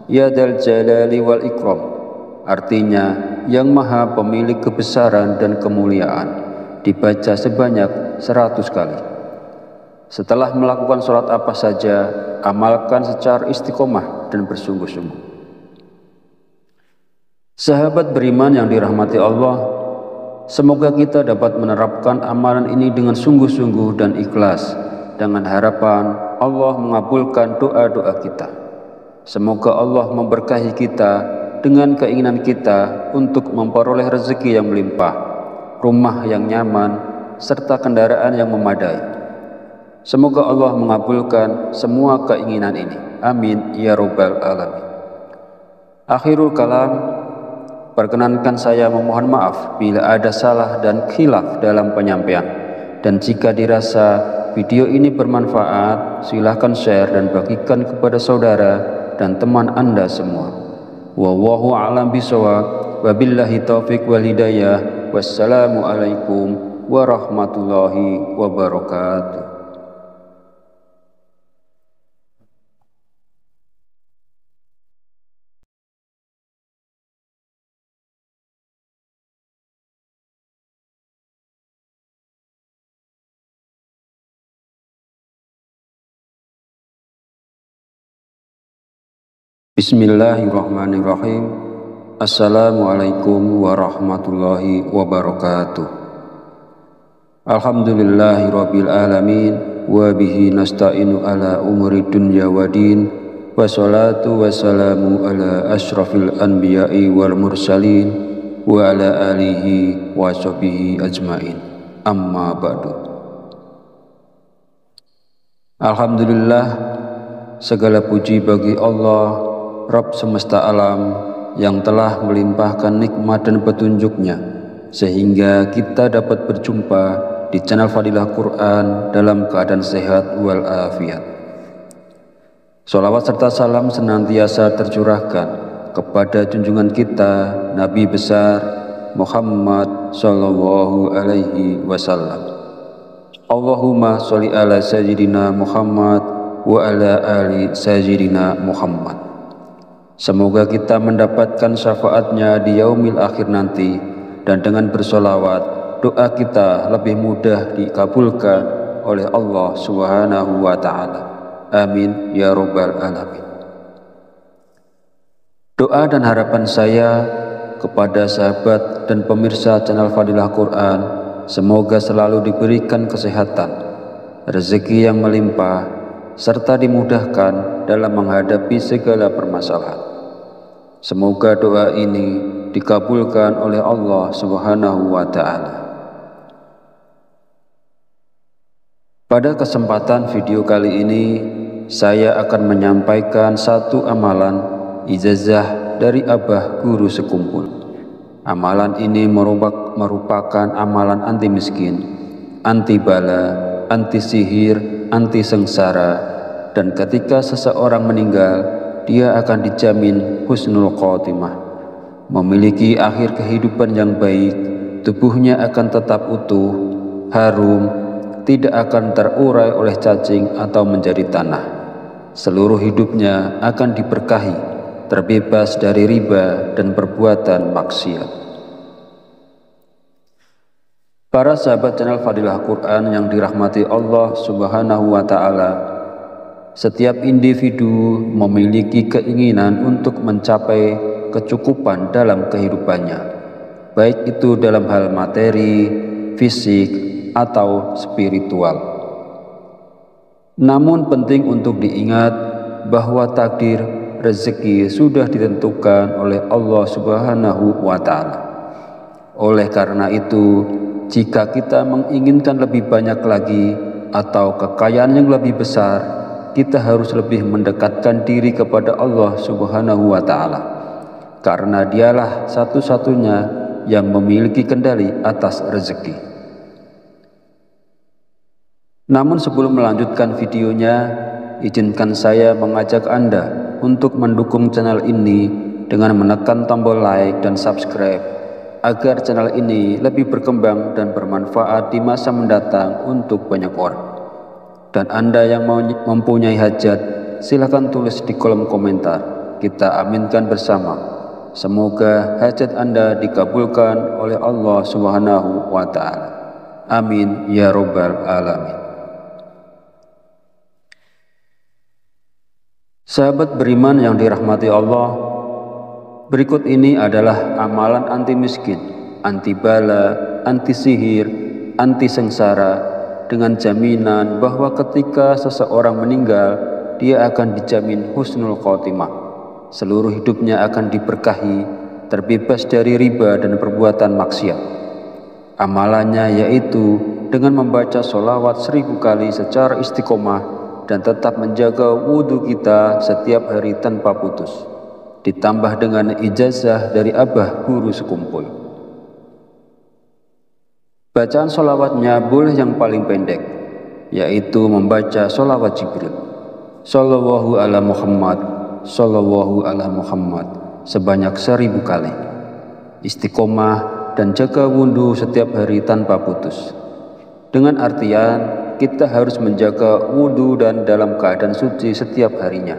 S1: Ya Dzal Jalali wal Ikram, artinya yang maha pemilik kebesaran dan kemuliaan, dibaca sebanyak 100 kali. Setelah melakukan sholat apa saja, amalkan secara istiqomah dan bersungguh-sungguh. Sahabat beriman yang dirahmati Allah, semoga kita dapat menerapkan amalan ini dengan sungguh-sungguh dan ikhlas, dengan harapan Allah mengabulkan doa-doa kita. Semoga Allah memberkahi kita dengan keinginan kita untuk memperoleh rezeki yang melimpah, rumah yang nyaman, serta kendaraan yang memadai. Semoga Allah mengabulkan semua keinginan ini. Amin ya Rabbal Alamin. Akhirul kalam, perkenankan saya memohon maaf bila ada salah dan khilaf dalam penyampaian. Dan jika dirasa video ini bermanfaat, silahkan share dan bagikan kepada saudara dan teman Anda semua. Wallahu a'lam bishawab. Wabillahi taufiq wal hidayah. Wassalamu alaikum warahmatullahi wabarakatuh. Bismillahirrahmanirrahim. Assalamualaikum warahmatullahi wabarakatuh. Alhamdulillahirabbil alamin wa bihi nasta'inu ala umuri dunya waddin, wassalatu wassalamu ala asyrafil anbiya'i wal mursalin wa ala alihi wa sahbihi ajmain. Amma ba'du. Alhamdulillah, segala puji bagi Allah Rabb semesta alam yang telah melimpahkan nikmat dan petunjuknya sehingga kita dapat berjumpa di channel Fadilah Quran dalam keadaan sehat wal afiat. Sholawat serta salam senantiasa tercurahkan kepada junjungan kita Nabi besar Muhammad sallallahu alaihi wasallam. Allahumma sholli ala sayyidina Muhammad wa ala ali sayyidina Muhammad. Semoga kita mendapatkan syafaatnya di yaumil akhir nanti, dan dengan bersolawat doa kita lebih mudah dikabulkan oleh Allah Subhanahu wa Ta'ala. Amin ya Rabbal Alamin. Doa dan harapan saya kepada sahabat dan pemirsa channel Fadilah Quran, semoga selalu diberikan kesehatan, rezeki yang melimpah, serta dimudahkan dalam menghadapi segala permasalahan. Semoga doa ini dikabulkan oleh Allah Subhanahu wa Ta'ala. Pada kesempatan video kali ini, saya akan menyampaikan satu amalan ijazah dari Abah Guru Sekumpul. Amalan ini merupakan amalan anti miskin, anti bala, anti sihir, anti sengsara, dan ketika seseorang meninggal, dia akan dijamin husnul khotimah, memiliki akhir kehidupan yang baik, tubuhnya akan tetap utuh, harum, tidak akan terurai oleh cacing atau menjadi tanah. Seluruh hidupnya akan diberkahi, terbebas dari riba dan perbuatan maksiat. Para sahabat channel Fadilah Quran yang dirahmati Allah Subhanahu wa Ta'ala, setiap individu memiliki keinginan untuk mencapai kecukupan dalam kehidupannya, baik itu dalam hal materi, fisik, atau spiritual. Namun penting untuk diingat bahwa takdir rezeki sudah ditentukan oleh Allah Subhanahu wa Ta'ala. Oleh karena itu, jika kita menginginkan lebih banyak lagi atau kekayaan yang lebih besar, kita harus lebih mendekatkan diri kepada Allah Subhanahu wa Ta'ala, karena Dialah satu-satunya yang memiliki kendali atas rezeki. Namun sebelum melanjutkan videonya, izinkan saya mengajak Anda untuk mendukung channel ini dengan menekan tombol like dan subscribe, agar channel ini lebih berkembang dan bermanfaat di masa mendatang untuk banyak orang. Dan Anda yang mempunyai hajat, silakan tulis di kolom komentar. Kita aminkan bersama. Semoga hajat Anda dikabulkan oleh Allah Subhanahu wa Ta'ala. Amin ya Rabbal Alamin. Sahabat beriman yang dirahmati Allah, berikut ini adalah amalan anti miskin, anti bala, anti sihir, anti sengsara, dengan jaminan bahwa ketika seseorang meninggal, dia akan dijamin husnul khotimah. Seluruh hidupnya akan diberkahi, terbebas dari riba dan perbuatan maksiat. Amalannya yaitu dengan membaca sholawat 1000 kali secara istiqomah dan tetap menjaga wudhu kita setiap hari tanpa putus, ditambah dengan ijazah dari abah guru sekumpul. Bacaan sholawatnya boleh yang paling pendek, yaitu membaca sholawat Jibril, Sallallahu ala Muhammad, Sallallahu ala Muhammad, sebanyak 1000 kali. Istiqomah dan jaga wudhu setiap hari tanpa putus, dengan artian kita harus menjaga wudhu dan dalam keadaan suci setiap harinya.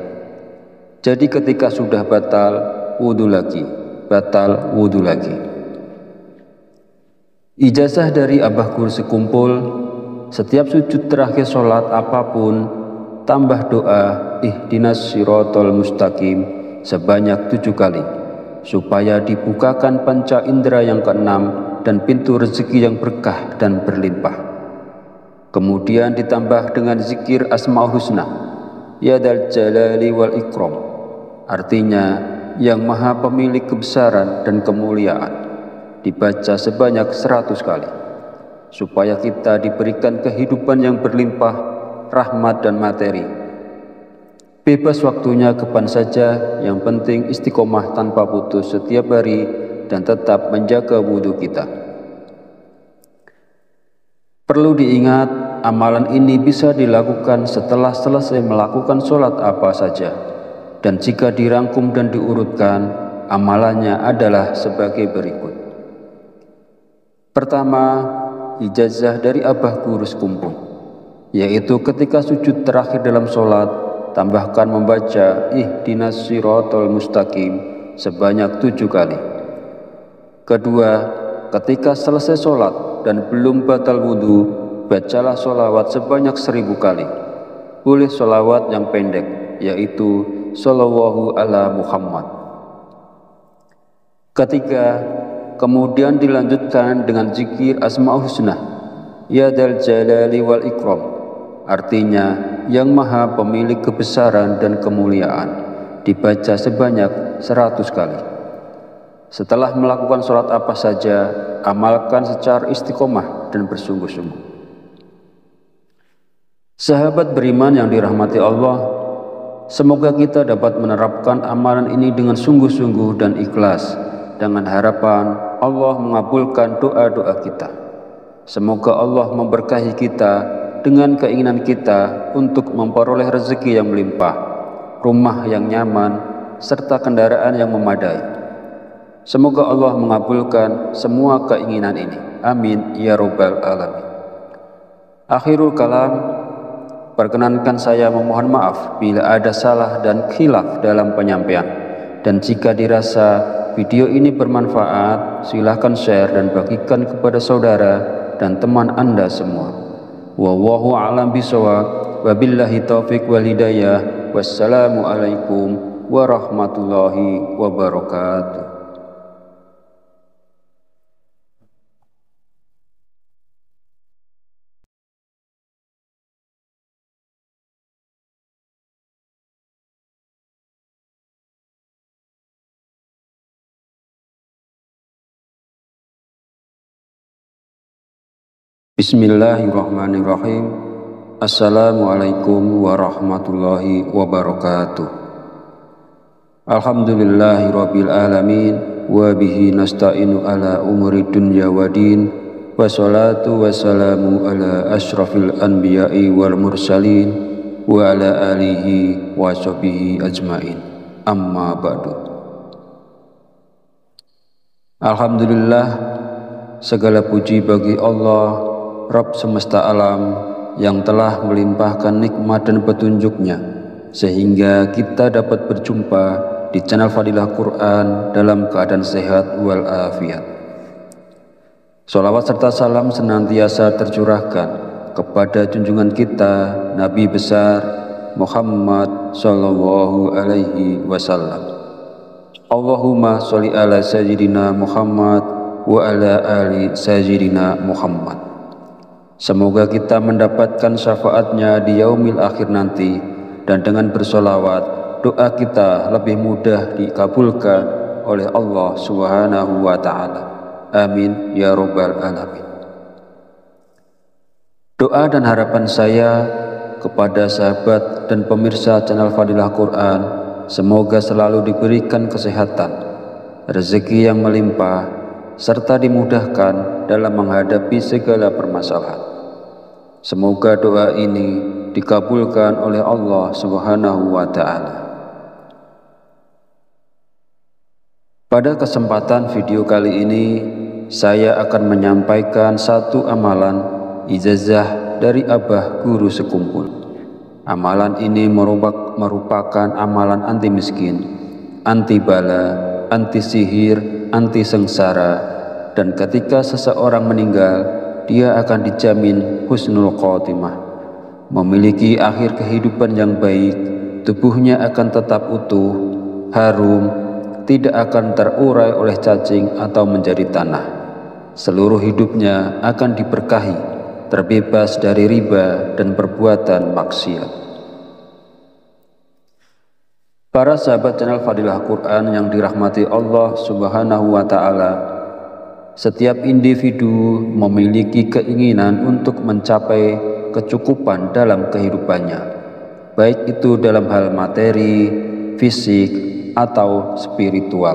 S1: Jadi ketika sudah batal, wudhu lagi, batal, wudhu lagi. Ijazah dari abah guru sekumpul, setiap sujud terakhir sholat apapun, tambah doa ihdinas sirotol mustaqim sebanyak 7 kali, supaya dibukakan panca indera yang keenam dan pintu rezeki yang berkah dan berlimpah. Kemudian ditambah dengan zikir Asmaul Husna, Ya Dzal Jalali wal Ikram, artinya yang maha pemilik kebesaran dan kemuliaan, dibaca sebanyak 100 kali, supaya kita diberikan kehidupan yang berlimpah, rahmat dan materi. Bebas waktunya kapan saja, yang penting istiqomah tanpa putus setiap hari dan tetap menjaga wudhu kita. Perlu diingat, amalan ini bisa dilakukan setelah selesai melakukan sholat apa saja. Dan jika dirangkum dan diurutkan, amalannya adalah sebagai berikut. Pertama, ijazah dari abah guru sekumpul, yaitu ketika sujud terakhir dalam sholat, tambahkan membaca ihdinas sirotol mustaqim sebanyak 7 kali. Kedua, ketika selesai sholat dan belum batal wudhu, bacalah sholawat sebanyak 1000 kali. Boleh sholawat yang pendek, yaitu Sallallahu ala Muhammad. Ketiga, kemudian dilanjutkan dengan zikir Asmaul Husna, Ya Dzal Jalali wal Ikram, artinya yang maha pemilik kebesaran dan kemuliaan, dibaca sebanyak 100 kali. Setelah melakukan sholat apa saja, amalkan secara istiqomah dan bersungguh-sungguh. Sahabat beriman yang dirahmati Allah, semoga kita dapat menerapkan amalan ini dengan sungguh-sungguh dan ikhlas, dengan harapan Allah mengabulkan doa-doa kita. Semoga Allah memberkahi kita dengan keinginan kita untuk memperoleh rezeki yang melimpah, rumah yang nyaman, serta kendaraan yang memadai. Semoga Allah mengabulkan semua keinginan ini. Amin ya Rabbal Alamin. Akhirul kalam, perkenankan saya memohon maaf bila ada salah dan khilaf dalam penyampaian. Dan jika dirasa video ini bermanfaat, silahkan share dan bagikan kepada saudara dan teman Anda semua. Wallahu a'lam bishawab. Wabillahi taufiq wal hidayah. Wassalamualaikum warahmatullahi wabarakatuh. Bismillahirrahmanirrahim. Assalamualaikum warahmatullahi wabarakatuh. Alhamdulillahirabbil alamin wa bihi nasta'inu ala umuri dunya waddin. Wassalatu wassalamu ala asyrafil anbiya'i wal mursalin wa ala alihi wa sahbihi ajmain. Amma ba'du. Alhamdulillah, segala puji bagi Allah Rabb semesta alam yang telah melimpahkan nikmat dan petunjuknya sehingga kita dapat berjumpa di channel Fadilah Quran dalam keadaan sehat walafiat. Sholawat serta salam senantiasa tercurahkan kepada junjungan kita Nabi besar Muhammad sallallahu alaihi wasallam. Allahumma sholli ala sayyidina Muhammad wa ala ali sayyidina Muhammad. Semoga kita mendapatkan syafaatnya di yaumil akhir nanti, dan dengan bersolawat doa kita lebih mudah dikabulkan oleh Allah Subhanahu wa Ta'ala. Amin ya Rabbal Alamin. Doa dan harapan saya kepada sahabat dan pemirsa channel Fadilah Quran, semoga selalu diberikan kesehatan, rezeki yang melimpah, serta dimudahkan dalam menghadapi segala permasalahan. Semoga doa ini dikabulkan oleh Allah Subhanahu wa Ta'ala. Pada kesempatan video kali ini, saya akan menyampaikan satu amalan ijazah dari Abah Guru Sekumpul. Amalan ini merupakan amalan anti miskin, anti bala, anti sihir, anti sengsara, dan ketika seseorang meninggal, dia akan dijamin husnul khotimah, memiliki akhir kehidupan yang baik, tubuhnya akan tetap utuh, harum, tidak akan terurai oleh cacing atau menjadi tanah. Seluruh hidupnya akan diberkahi, terbebas dari riba dan perbuatan maksiat. Para sahabat channel Fadilah Quran yang dirahmati Allah Subhanahu wa Ta'ala, setiap individu memiliki keinginan untuk mencapai kecukupan dalam kehidupannya, baik itu dalam hal materi, fisik, atau spiritual.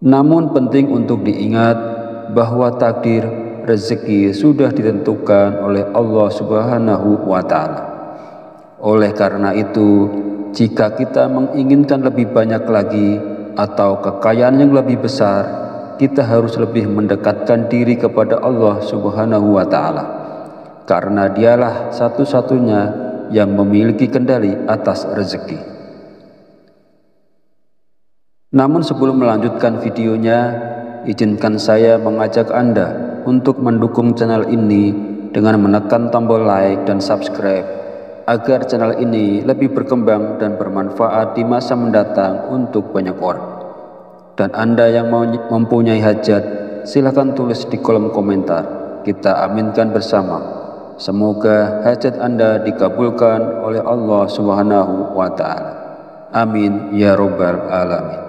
S1: Namun penting untuk diingat bahwa takdir rezeki sudah ditentukan oleh Allah Subhanahu wa Ta'ala. Oleh karena itu, jika kita menginginkan lebih banyak lagi atau kekayaan yang lebih besar, kita harus lebih mendekatkan diri kepada Allah Subhanahu wa Ta'ala, karena dialah satu-satunya yang memiliki kendali atas rezeki. Namun sebelum melanjutkan videonya, izinkan saya mengajak Anda untuk mendukung channel ini dengan menekan tombol like dan subscribe, agar channel ini lebih berkembang dan bermanfaat di masa mendatang untuk banyak orang. Dan Anda yang mempunyai hajat, silakan tulis di kolom komentar. Kita aminkan bersama. Semoga hajat Anda dikabulkan oleh Allah Subhanahu wa Ta'ala. Amin ya Rabbal Alamin.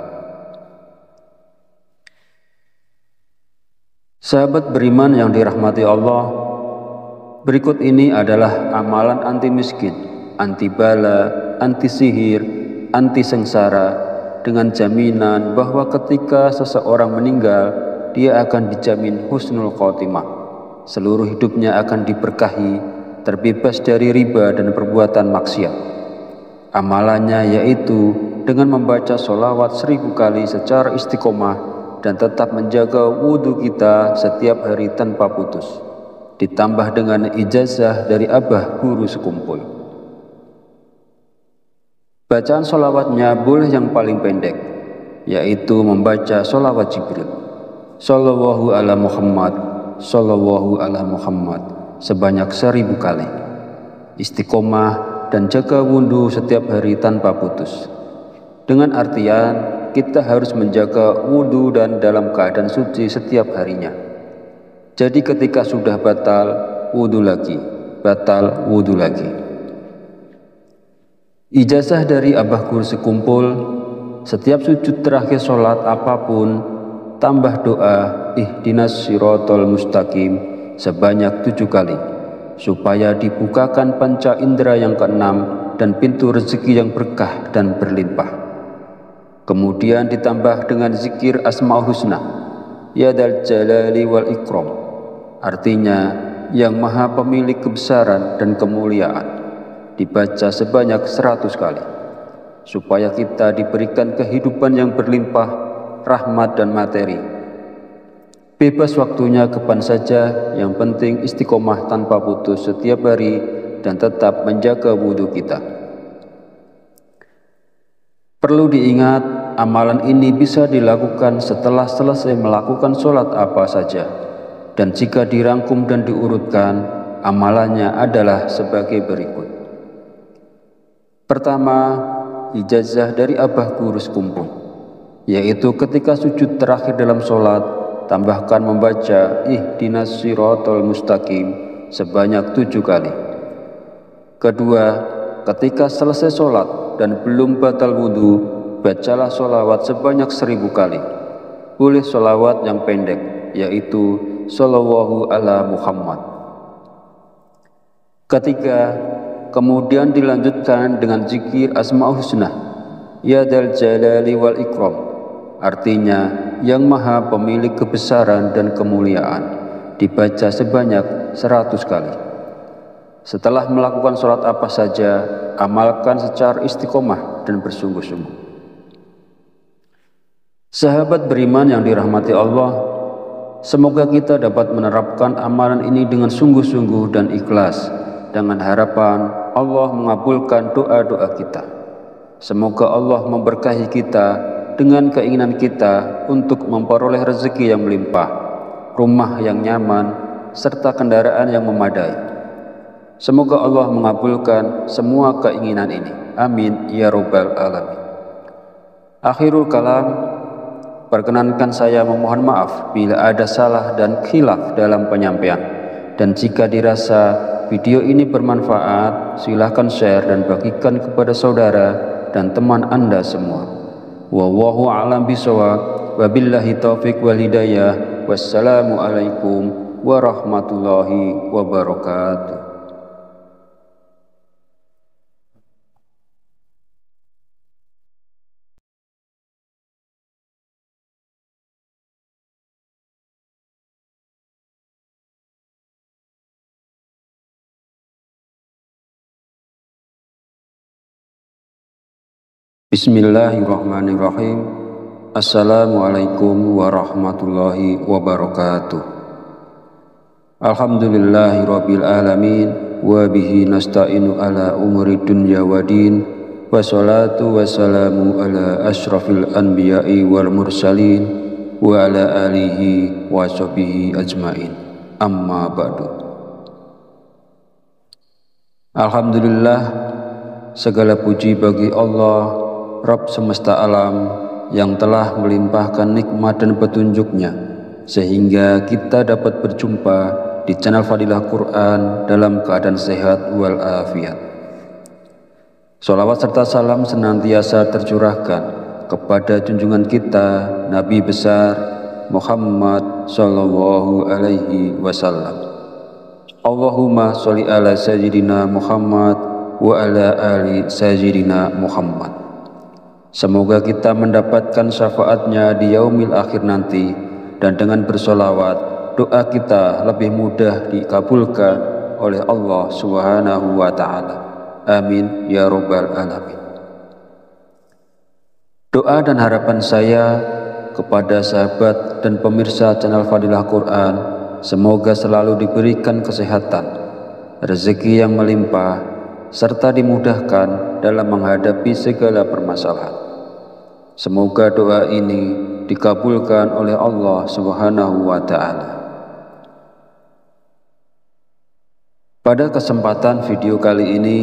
S1: Sahabat beriman yang dirahmati Allah, berikut ini adalah amalan anti miskin, anti bala, anti sihir, anti sengsara, dengan jaminan bahwa ketika seseorang meninggal, dia akan dijamin husnul khotimah. Seluruh hidupnya akan diberkahi, terbebas dari riba dan perbuatan maksiat. Amalannya yaitu dengan membaca sholawat 1000 kali secara istiqomah dan tetap menjaga wudhu kita setiap hari tanpa putus. ditambah dengan ijazah dari abah guru sekumpul. Bacaan sholawatnya boleh yang paling pendek, yaitu membaca sholawat Jibril, Sallallahu ala Muhammad, Sallallahu ala Muhammad, sebanyak 1000 kali. Istiqomah dan jaga wudhu setiap hari tanpa putus. Dengan artian, kita harus menjaga wudhu dan dalam keadaan suci setiap harinya. Jadi ketika sudah batal, wudhu lagi, batal, wudhu lagi. Ijazah dari abah guru sekumpul, setiap sujud terakhir sholat apapun, tambah doa ihdinas sirotol mustaqim sebanyak 7 kali, supaya dibukakan panca indera yang keenam dan pintu rezeki yang berkah dan berlimpah. Kemudian ditambah dengan zikir Asmaul Husna, Ya Dzal Jalali wal Ikram, artinya yang maha pemilik kebesaran dan kemuliaan, dibaca sebanyak 100 kali, supaya kita diberikan kehidupan yang berlimpah, rahmat dan materi. Bebas waktunya kapan saja, yang penting istiqomah tanpa putus setiap hari dan tetap menjaga wudhu kita. Perlu diingat, amalan ini bisa dilakukan setelah selesai melakukan sholat apa saja, dan jika dirangkum dan diurutkan, amalannya adalah sebagai berikut. Pertama, ijazah dari abah guru sekumpul, yaitu ketika sujud terakhir dalam sholat, tambahkan membaca ihdinas sirotol mustaqim sebanyak 7 kali. Kedua, ketika selesai sholat dan belum batal wudhu, bacalah sholawat sebanyak 1000 kali. Boleh sholawat yang pendek, yaitu Sallallahu ala Muhammad. Ketiga, kemudian dilanjutkan dengan zikir Asmaul Husna, Ya Dzal Jalali wal Ikram, artinya yang maha pemilik kebesaran dan kemuliaan, dibaca sebanyak 100 kali. Setelah melakukan sholat apa saja, amalkan secara istiqomah dan bersungguh-sungguh. Sahabat beriman yang dirahmati Allah, semoga kita dapat menerapkan amalan ini dengan sungguh-sungguh dan ikhlas, dengan harapan Allah mengabulkan doa-doa kita. Semoga Allah memberkahi kita dengan keinginan kita untuk memperoleh rezeki yang melimpah, rumah yang nyaman, serta kendaraan yang memadai. Semoga Allah mengabulkan semua keinginan ini. Amin ya Rabbal Alamin. Akhirul kalam, perkenankan saya memohon maaf bila ada salah dan khilaf dalam penyampaian. Dan jika dirasa video ini bermanfaat, silahkan share dan bagikan kepada saudara dan teman Anda semua. Wallahu a'lam bishawab. Wabillahi taufiq wal hidayah. Wassalamualaikum warahmatullahi wabarakatuh. Bismillahirrahmanirrahim. Assalamualaikum warahmatullahi wabarakatuh. Alhamdulillahirabbil alamin wa bihi nasta'inu ala umuri dunya waddin, wassalatu wassalamu ala asyrafil anbiya'i wal mursalin wa ala alihi wa sahbihi ajmain. Amma ba'du. Alhamdulillah, segala puji bagi Allah Rabb semesta alam yang telah melimpahkan nikmat dan petunjuknya sehingga kita dapat berjumpa di channel Fadilah Quran dalam keadaan sehat walafiat. Sholawat serta salam senantiasa tercurahkan kepada junjungan kita Nabi besar Muhammad sallallahu alaihi wasallam. Allahumma sholli ala sayyidina Muhammad wa ala ali sayyidina Muhammad. Semoga kita mendapatkan syafaatnya di yaumil akhir nanti, dan dengan bersolawat doa kita lebih mudah dikabulkan oleh Allah Subhanahu wa Ta'ala. Amin ya Rabbal Alamin. Doa dan harapan saya kepada sahabat dan pemirsa channel Fadilah Quran semoga selalu diberikan kesehatan, rezeki yang melimpah, serta dimudahkan dalam menghadapi segala permasalahan. Semoga doa ini dikabulkan oleh Allah Subhanahu wa Ta'ala. Pada kesempatan video kali ini,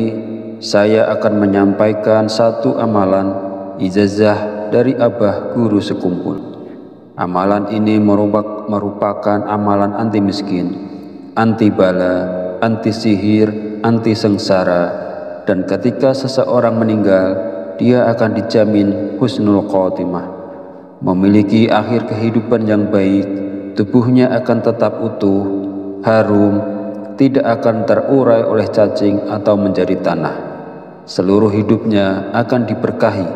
S1: saya akan menyampaikan satu amalan ijazah dari Abah Guru Sekumpul. Amalan ini merupakan amalan anti miskin, anti bala, anti sihir, anti sengsara, dan ketika seseorang meninggal, dia akan dijamin husnul khotimah, memiliki akhir kehidupan yang baik, tubuhnya akan tetap utuh, harum, tidak akan terurai oleh cacing atau menjadi tanah. Seluruh hidupnya akan diberkahi,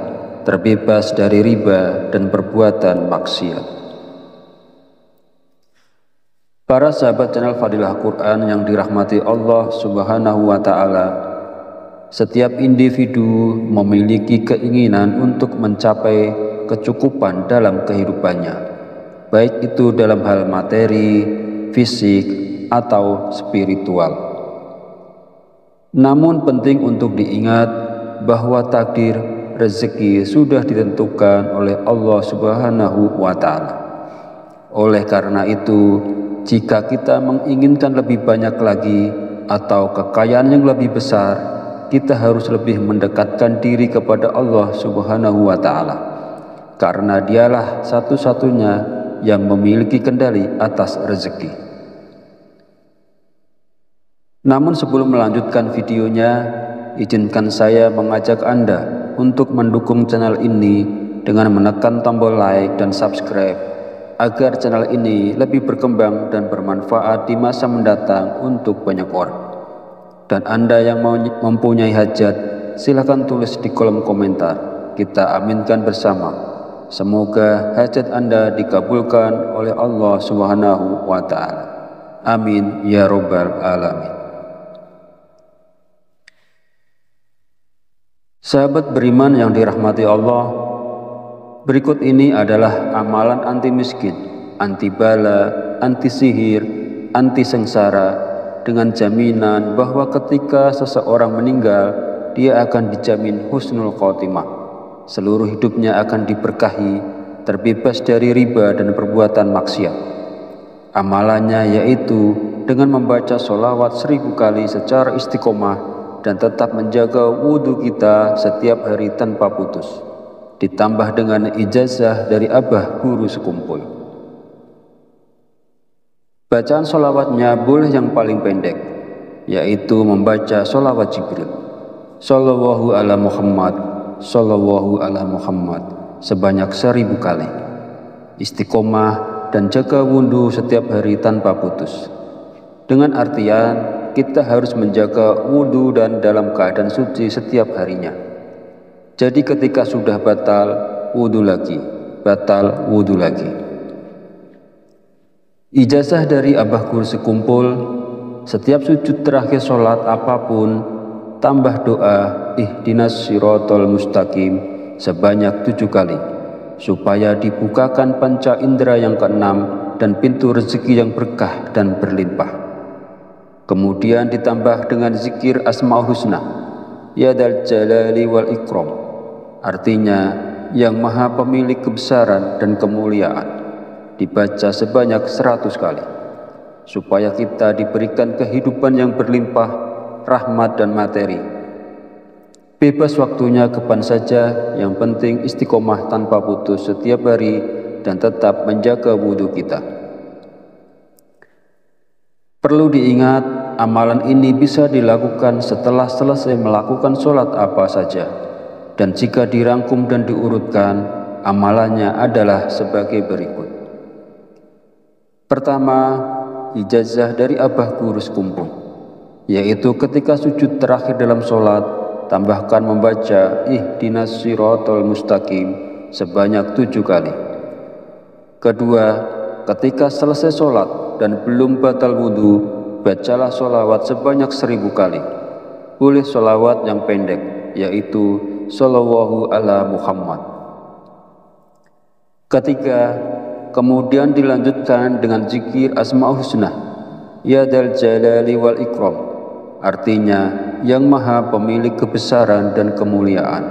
S1: terbebas dari riba dan perbuatan maksiat. Para sahabat channel Fadilah Quran yang dirahmati Allah Subhanahu wa Ta'ala, setiap individu memiliki keinginan untuk mencapai kecukupan dalam kehidupannya, baik itu dalam hal materi, fisik, atau spiritual. Namun penting untuk diingat bahwa takdir rezeki sudah ditentukan oleh Allah Subhanahu wa Ta'ala. Oleh karena itu, jika kita menginginkan lebih banyak lagi atau kekayaan yang lebih besar, kita harus lebih mendekatkan diri kepada Allah Subhanahu wa Ta'ala, karena Dialah satu-satunya yang memiliki kendali atas rezeki. Namun sebelum melanjutkan videonya, izinkan saya mengajak Anda untuk mendukung channel ini dengan menekan tombol like dan subscribe agar channel ini lebih berkembang dan bermanfaat di masa mendatang untuk banyak orang. Dan Anda yang mempunyai hajat, silakan tulis di kolom komentar. Kita aminkan bersama. Semoga hajat Anda dikabulkan oleh Allah Subhanahu wa Ta'ala. Amin ya Rabbal Alamin. Sahabat beriman yang dirahmati Allah, berikut ini adalah amalan anti miskin, anti bala, anti sihir, anti sengsara, dengan jaminan bahwa ketika seseorang meninggal, dia akan dijamin husnul khotimah. Seluruh hidupnya akan diberkahi, terbebas dari riba dan perbuatan maksiat. Amalannya yaitu dengan membaca sholawat 1000 kali secara istiqomah dan tetap menjaga wudhu kita setiap hari tanpa putus, ditambah dengan ijazah dari Abah Guru Sekumpul. Bacaan sholawatnya boleh yang paling pendek, yaitu membaca sholawat Jibril, Sallallahu ala Muhammad, Sallallahu ala Muhammad, sebanyak 1000 kali. Istiqomah dan jaga wudhu setiap hari tanpa putus, dengan artian kita harus menjaga wudhu dan dalam keadaan suci setiap harinya. Jadi ketika sudah batal, wudhu lagi, batal, wudhu lagi. Ijazah dari Abah Guru Sekumpul, setiap sujud terakhir sholat apapun, tambah doa ihdinas sirotol mustaqim sebanyak 7 kali, supaya dibukakan panca indera yang keenam dan pintu rezeki yang berkah dan berlimpah. Kemudian ditambah dengan zikir Asmaul Husna, Ya Dzal Jalali wal Ikram, artinya yang maha pemilik kebesaran dan kemuliaan, dibaca sebanyak 100 kali, supaya kita diberikan kehidupan yang berlimpah, rahmat dan materi. Bebas waktunya kapan saja, yang penting istiqomah tanpa putus setiap hari dan tetap menjaga wudhu kita. Perlu diingat, amalan ini bisa dilakukan setelah selesai melakukan sholat apa saja, dan jika dirangkum dan diurutkan, amalannya adalah sebagai berikut. Pertama, ijazah dari Abah Guru Sekumpul, yaitu ketika sujud terakhir dalam sholat, tambahkan membaca ihdinas sirotol mustaqim sebanyak 7 kali. Kedua, ketika selesai sholat dan belum batal wudhu, bacalah sholawat sebanyak 1000 kali. Boleh sholawat yang pendek, yaitu Sallallahu ala Muhammad. Ketiga, kemudian dilanjutkan dengan zikir Asma'ul Husna, Ya Dzal Jalali wal Ikram, artinya yang maha pemilik kebesaran dan kemuliaan,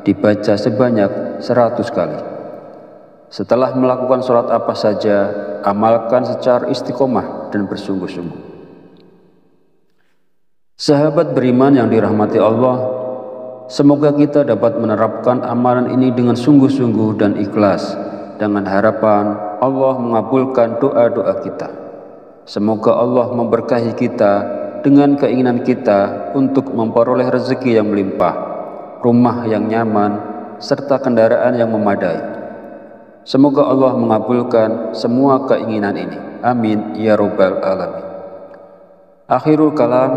S1: dibaca sebanyak 100 kali. Setelah melakukan sholat apa saja, amalkan secara istiqomah dan bersungguh-sungguh. Sahabat beriman yang dirahmati Allah, semoga kita dapat menerapkan amalan ini dengan sungguh-sungguh dan ikhlas, dengan harapan Allah mengabulkan doa-doa kita. Semoga Allah memberkahi kita dengan keinginan kita untuk memperoleh rezeki yang melimpah, rumah yang nyaman, serta kendaraan yang memadai. Semoga Allah mengabulkan semua keinginan ini. Amin ya Rabbal Alamin. Akhirul kalam,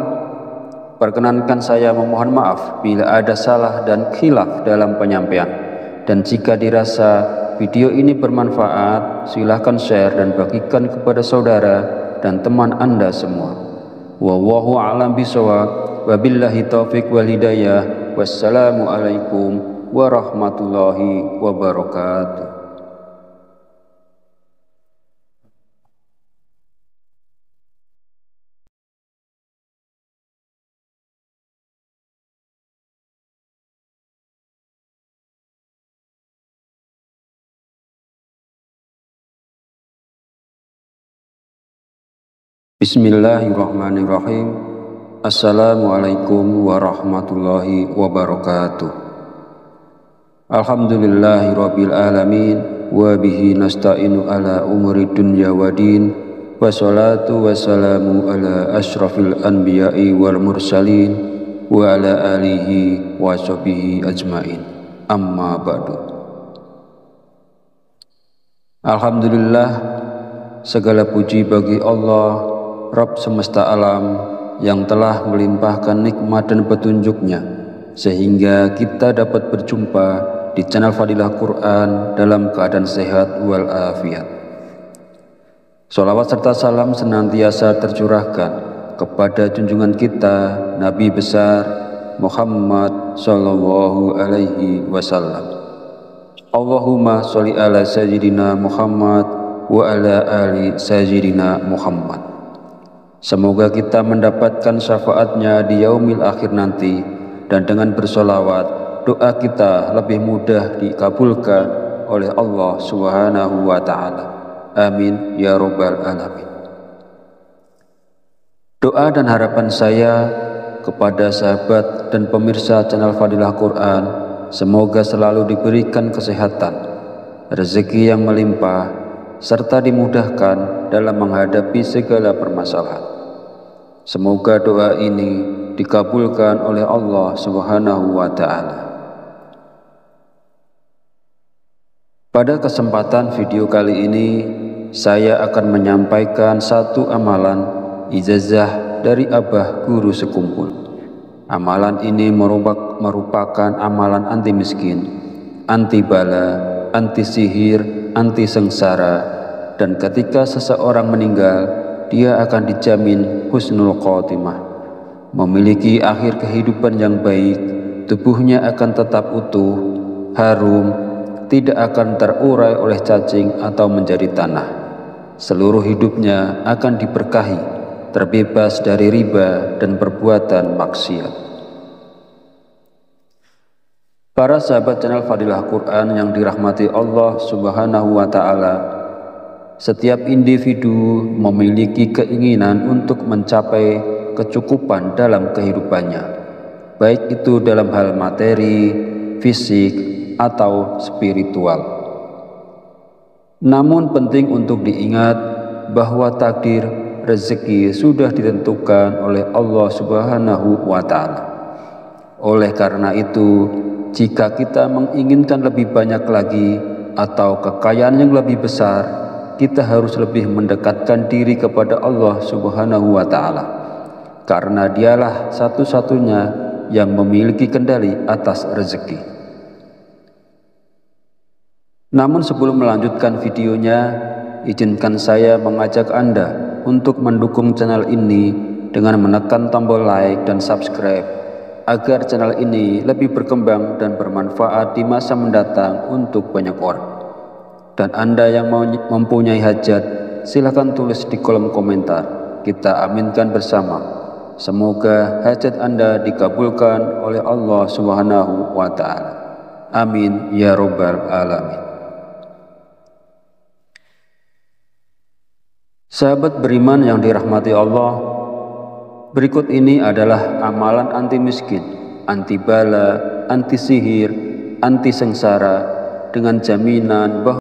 S1: perkenankan saya memohon maaf bila ada salah dan khilaf dalam penyampaian. Dan jika dirasa video ini bermanfaat, silahkan share dan bagikan kepada saudara dan teman Anda semua. Wallahu a'lam bishawab. Wabillahi taufiq wal hidayah. Wassalamu alaikum warahmatullahi wabarakatuh. Bismillahirrahmanirrahim. Assalamualaikum warahmatullahi wabarakatuh. Alhamdulillahirabbil alamin wa bihi nasta'inu ala umuri dunya waddin, wassalatu wassalamu ala asyrafil anbiya'i wal mursalin wa ala alihi wa sahbihi ajmain. Amma ba'du. Alhamdulillah, segala puji bagi Allah Rabb semesta alam yang telah melimpahkan nikmat dan petunjuknya sehingga kita dapat berjumpa di channel Fadilah Quran dalam keadaan sehat wal afiat. Sholawat serta salam senantiasa tercurahkan kepada junjungan kita Nabi besar Muhammad sallallahu alaihi wasallam. Allahumma sholli ala sayyidina Muhammad wa ala ali sayyidina Muhammad. Semoga kita mendapatkan syafaatnya di yaumil akhir nanti, dan dengan bersolawat doa kita lebih mudah dikabulkan oleh Allah Subhanahu wa Ta'ala. Amin ya Rabbal Alamin. Doa dan harapan saya kepada sahabat dan pemirsa channel Fadilah Quran, semoga selalu diberikan kesehatan, rezeki yang melimpah, serta dimudahkan dalam menghadapi segala permasalahan. Semoga doa ini dikabulkan oleh Allah Subhanahu wa Ta'ala. Pada kesempatan video kali ini, saya akan menyampaikan satu amalan ijazah dari Abah Guru Sekumpul. Amalan ini merupakan amalan anti miskin, anti bala, anti sihir, anti sengsara, dan ketika seseorang meninggal, dia akan dijamin husnul khotimah, memiliki akhir kehidupan yang baik, tubuhnya akan tetap utuh, harum, tidak akan terurai oleh cacing atau menjadi tanah. Seluruh hidupnya akan diberkahi, terbebas dari riba dan perbuatan maksiat. Para sahabat channel Fadilah Quran yang dirahmati Allah Subhanahu wa Ta'ala, setiap individu memiliki keinginan untuk mencapai kecukupan dalam kehidupannya, baik itu dalam hal materi, fisik, atau spiritual. Namun penting untuk diingat bahwa takdir rezeki sudah ditentukan oleh Allah Subhanahu wa Ta'ala. Oleh karena itu, jika kita menginginkan lebih banyak lagi atau kekayaan yang lebih besar, kita harus lebih mendekatkan diri kepada Allah Subhanahu wa Ta'ala, karena Dialah satu-satunya yang memiliki kendali atas rezeki. Namun sebelum melanjutkan videonya, izinkan saya mengajak Anda untuk mendukung channel ini dengan menekan tombol like dan subscribe, agar channel ini lebih berkembang dan bermanfaat di masa mendatang untuk banyak orang. Dan Anda yang mempunyai hajat, silakan tulis di kolom komentar. Kita aminkan bersama. Semoga hajat Anda dikabulkan oleh Allah Subhanahu wa Ta'ala. Amin ya Rabbal Alamin. Sahabat beriman yang dirahmati Allah, berikut ini adalah amalan anti miskin, anti bala, anti sihir, anti sengsara, dengan jaminan bahwa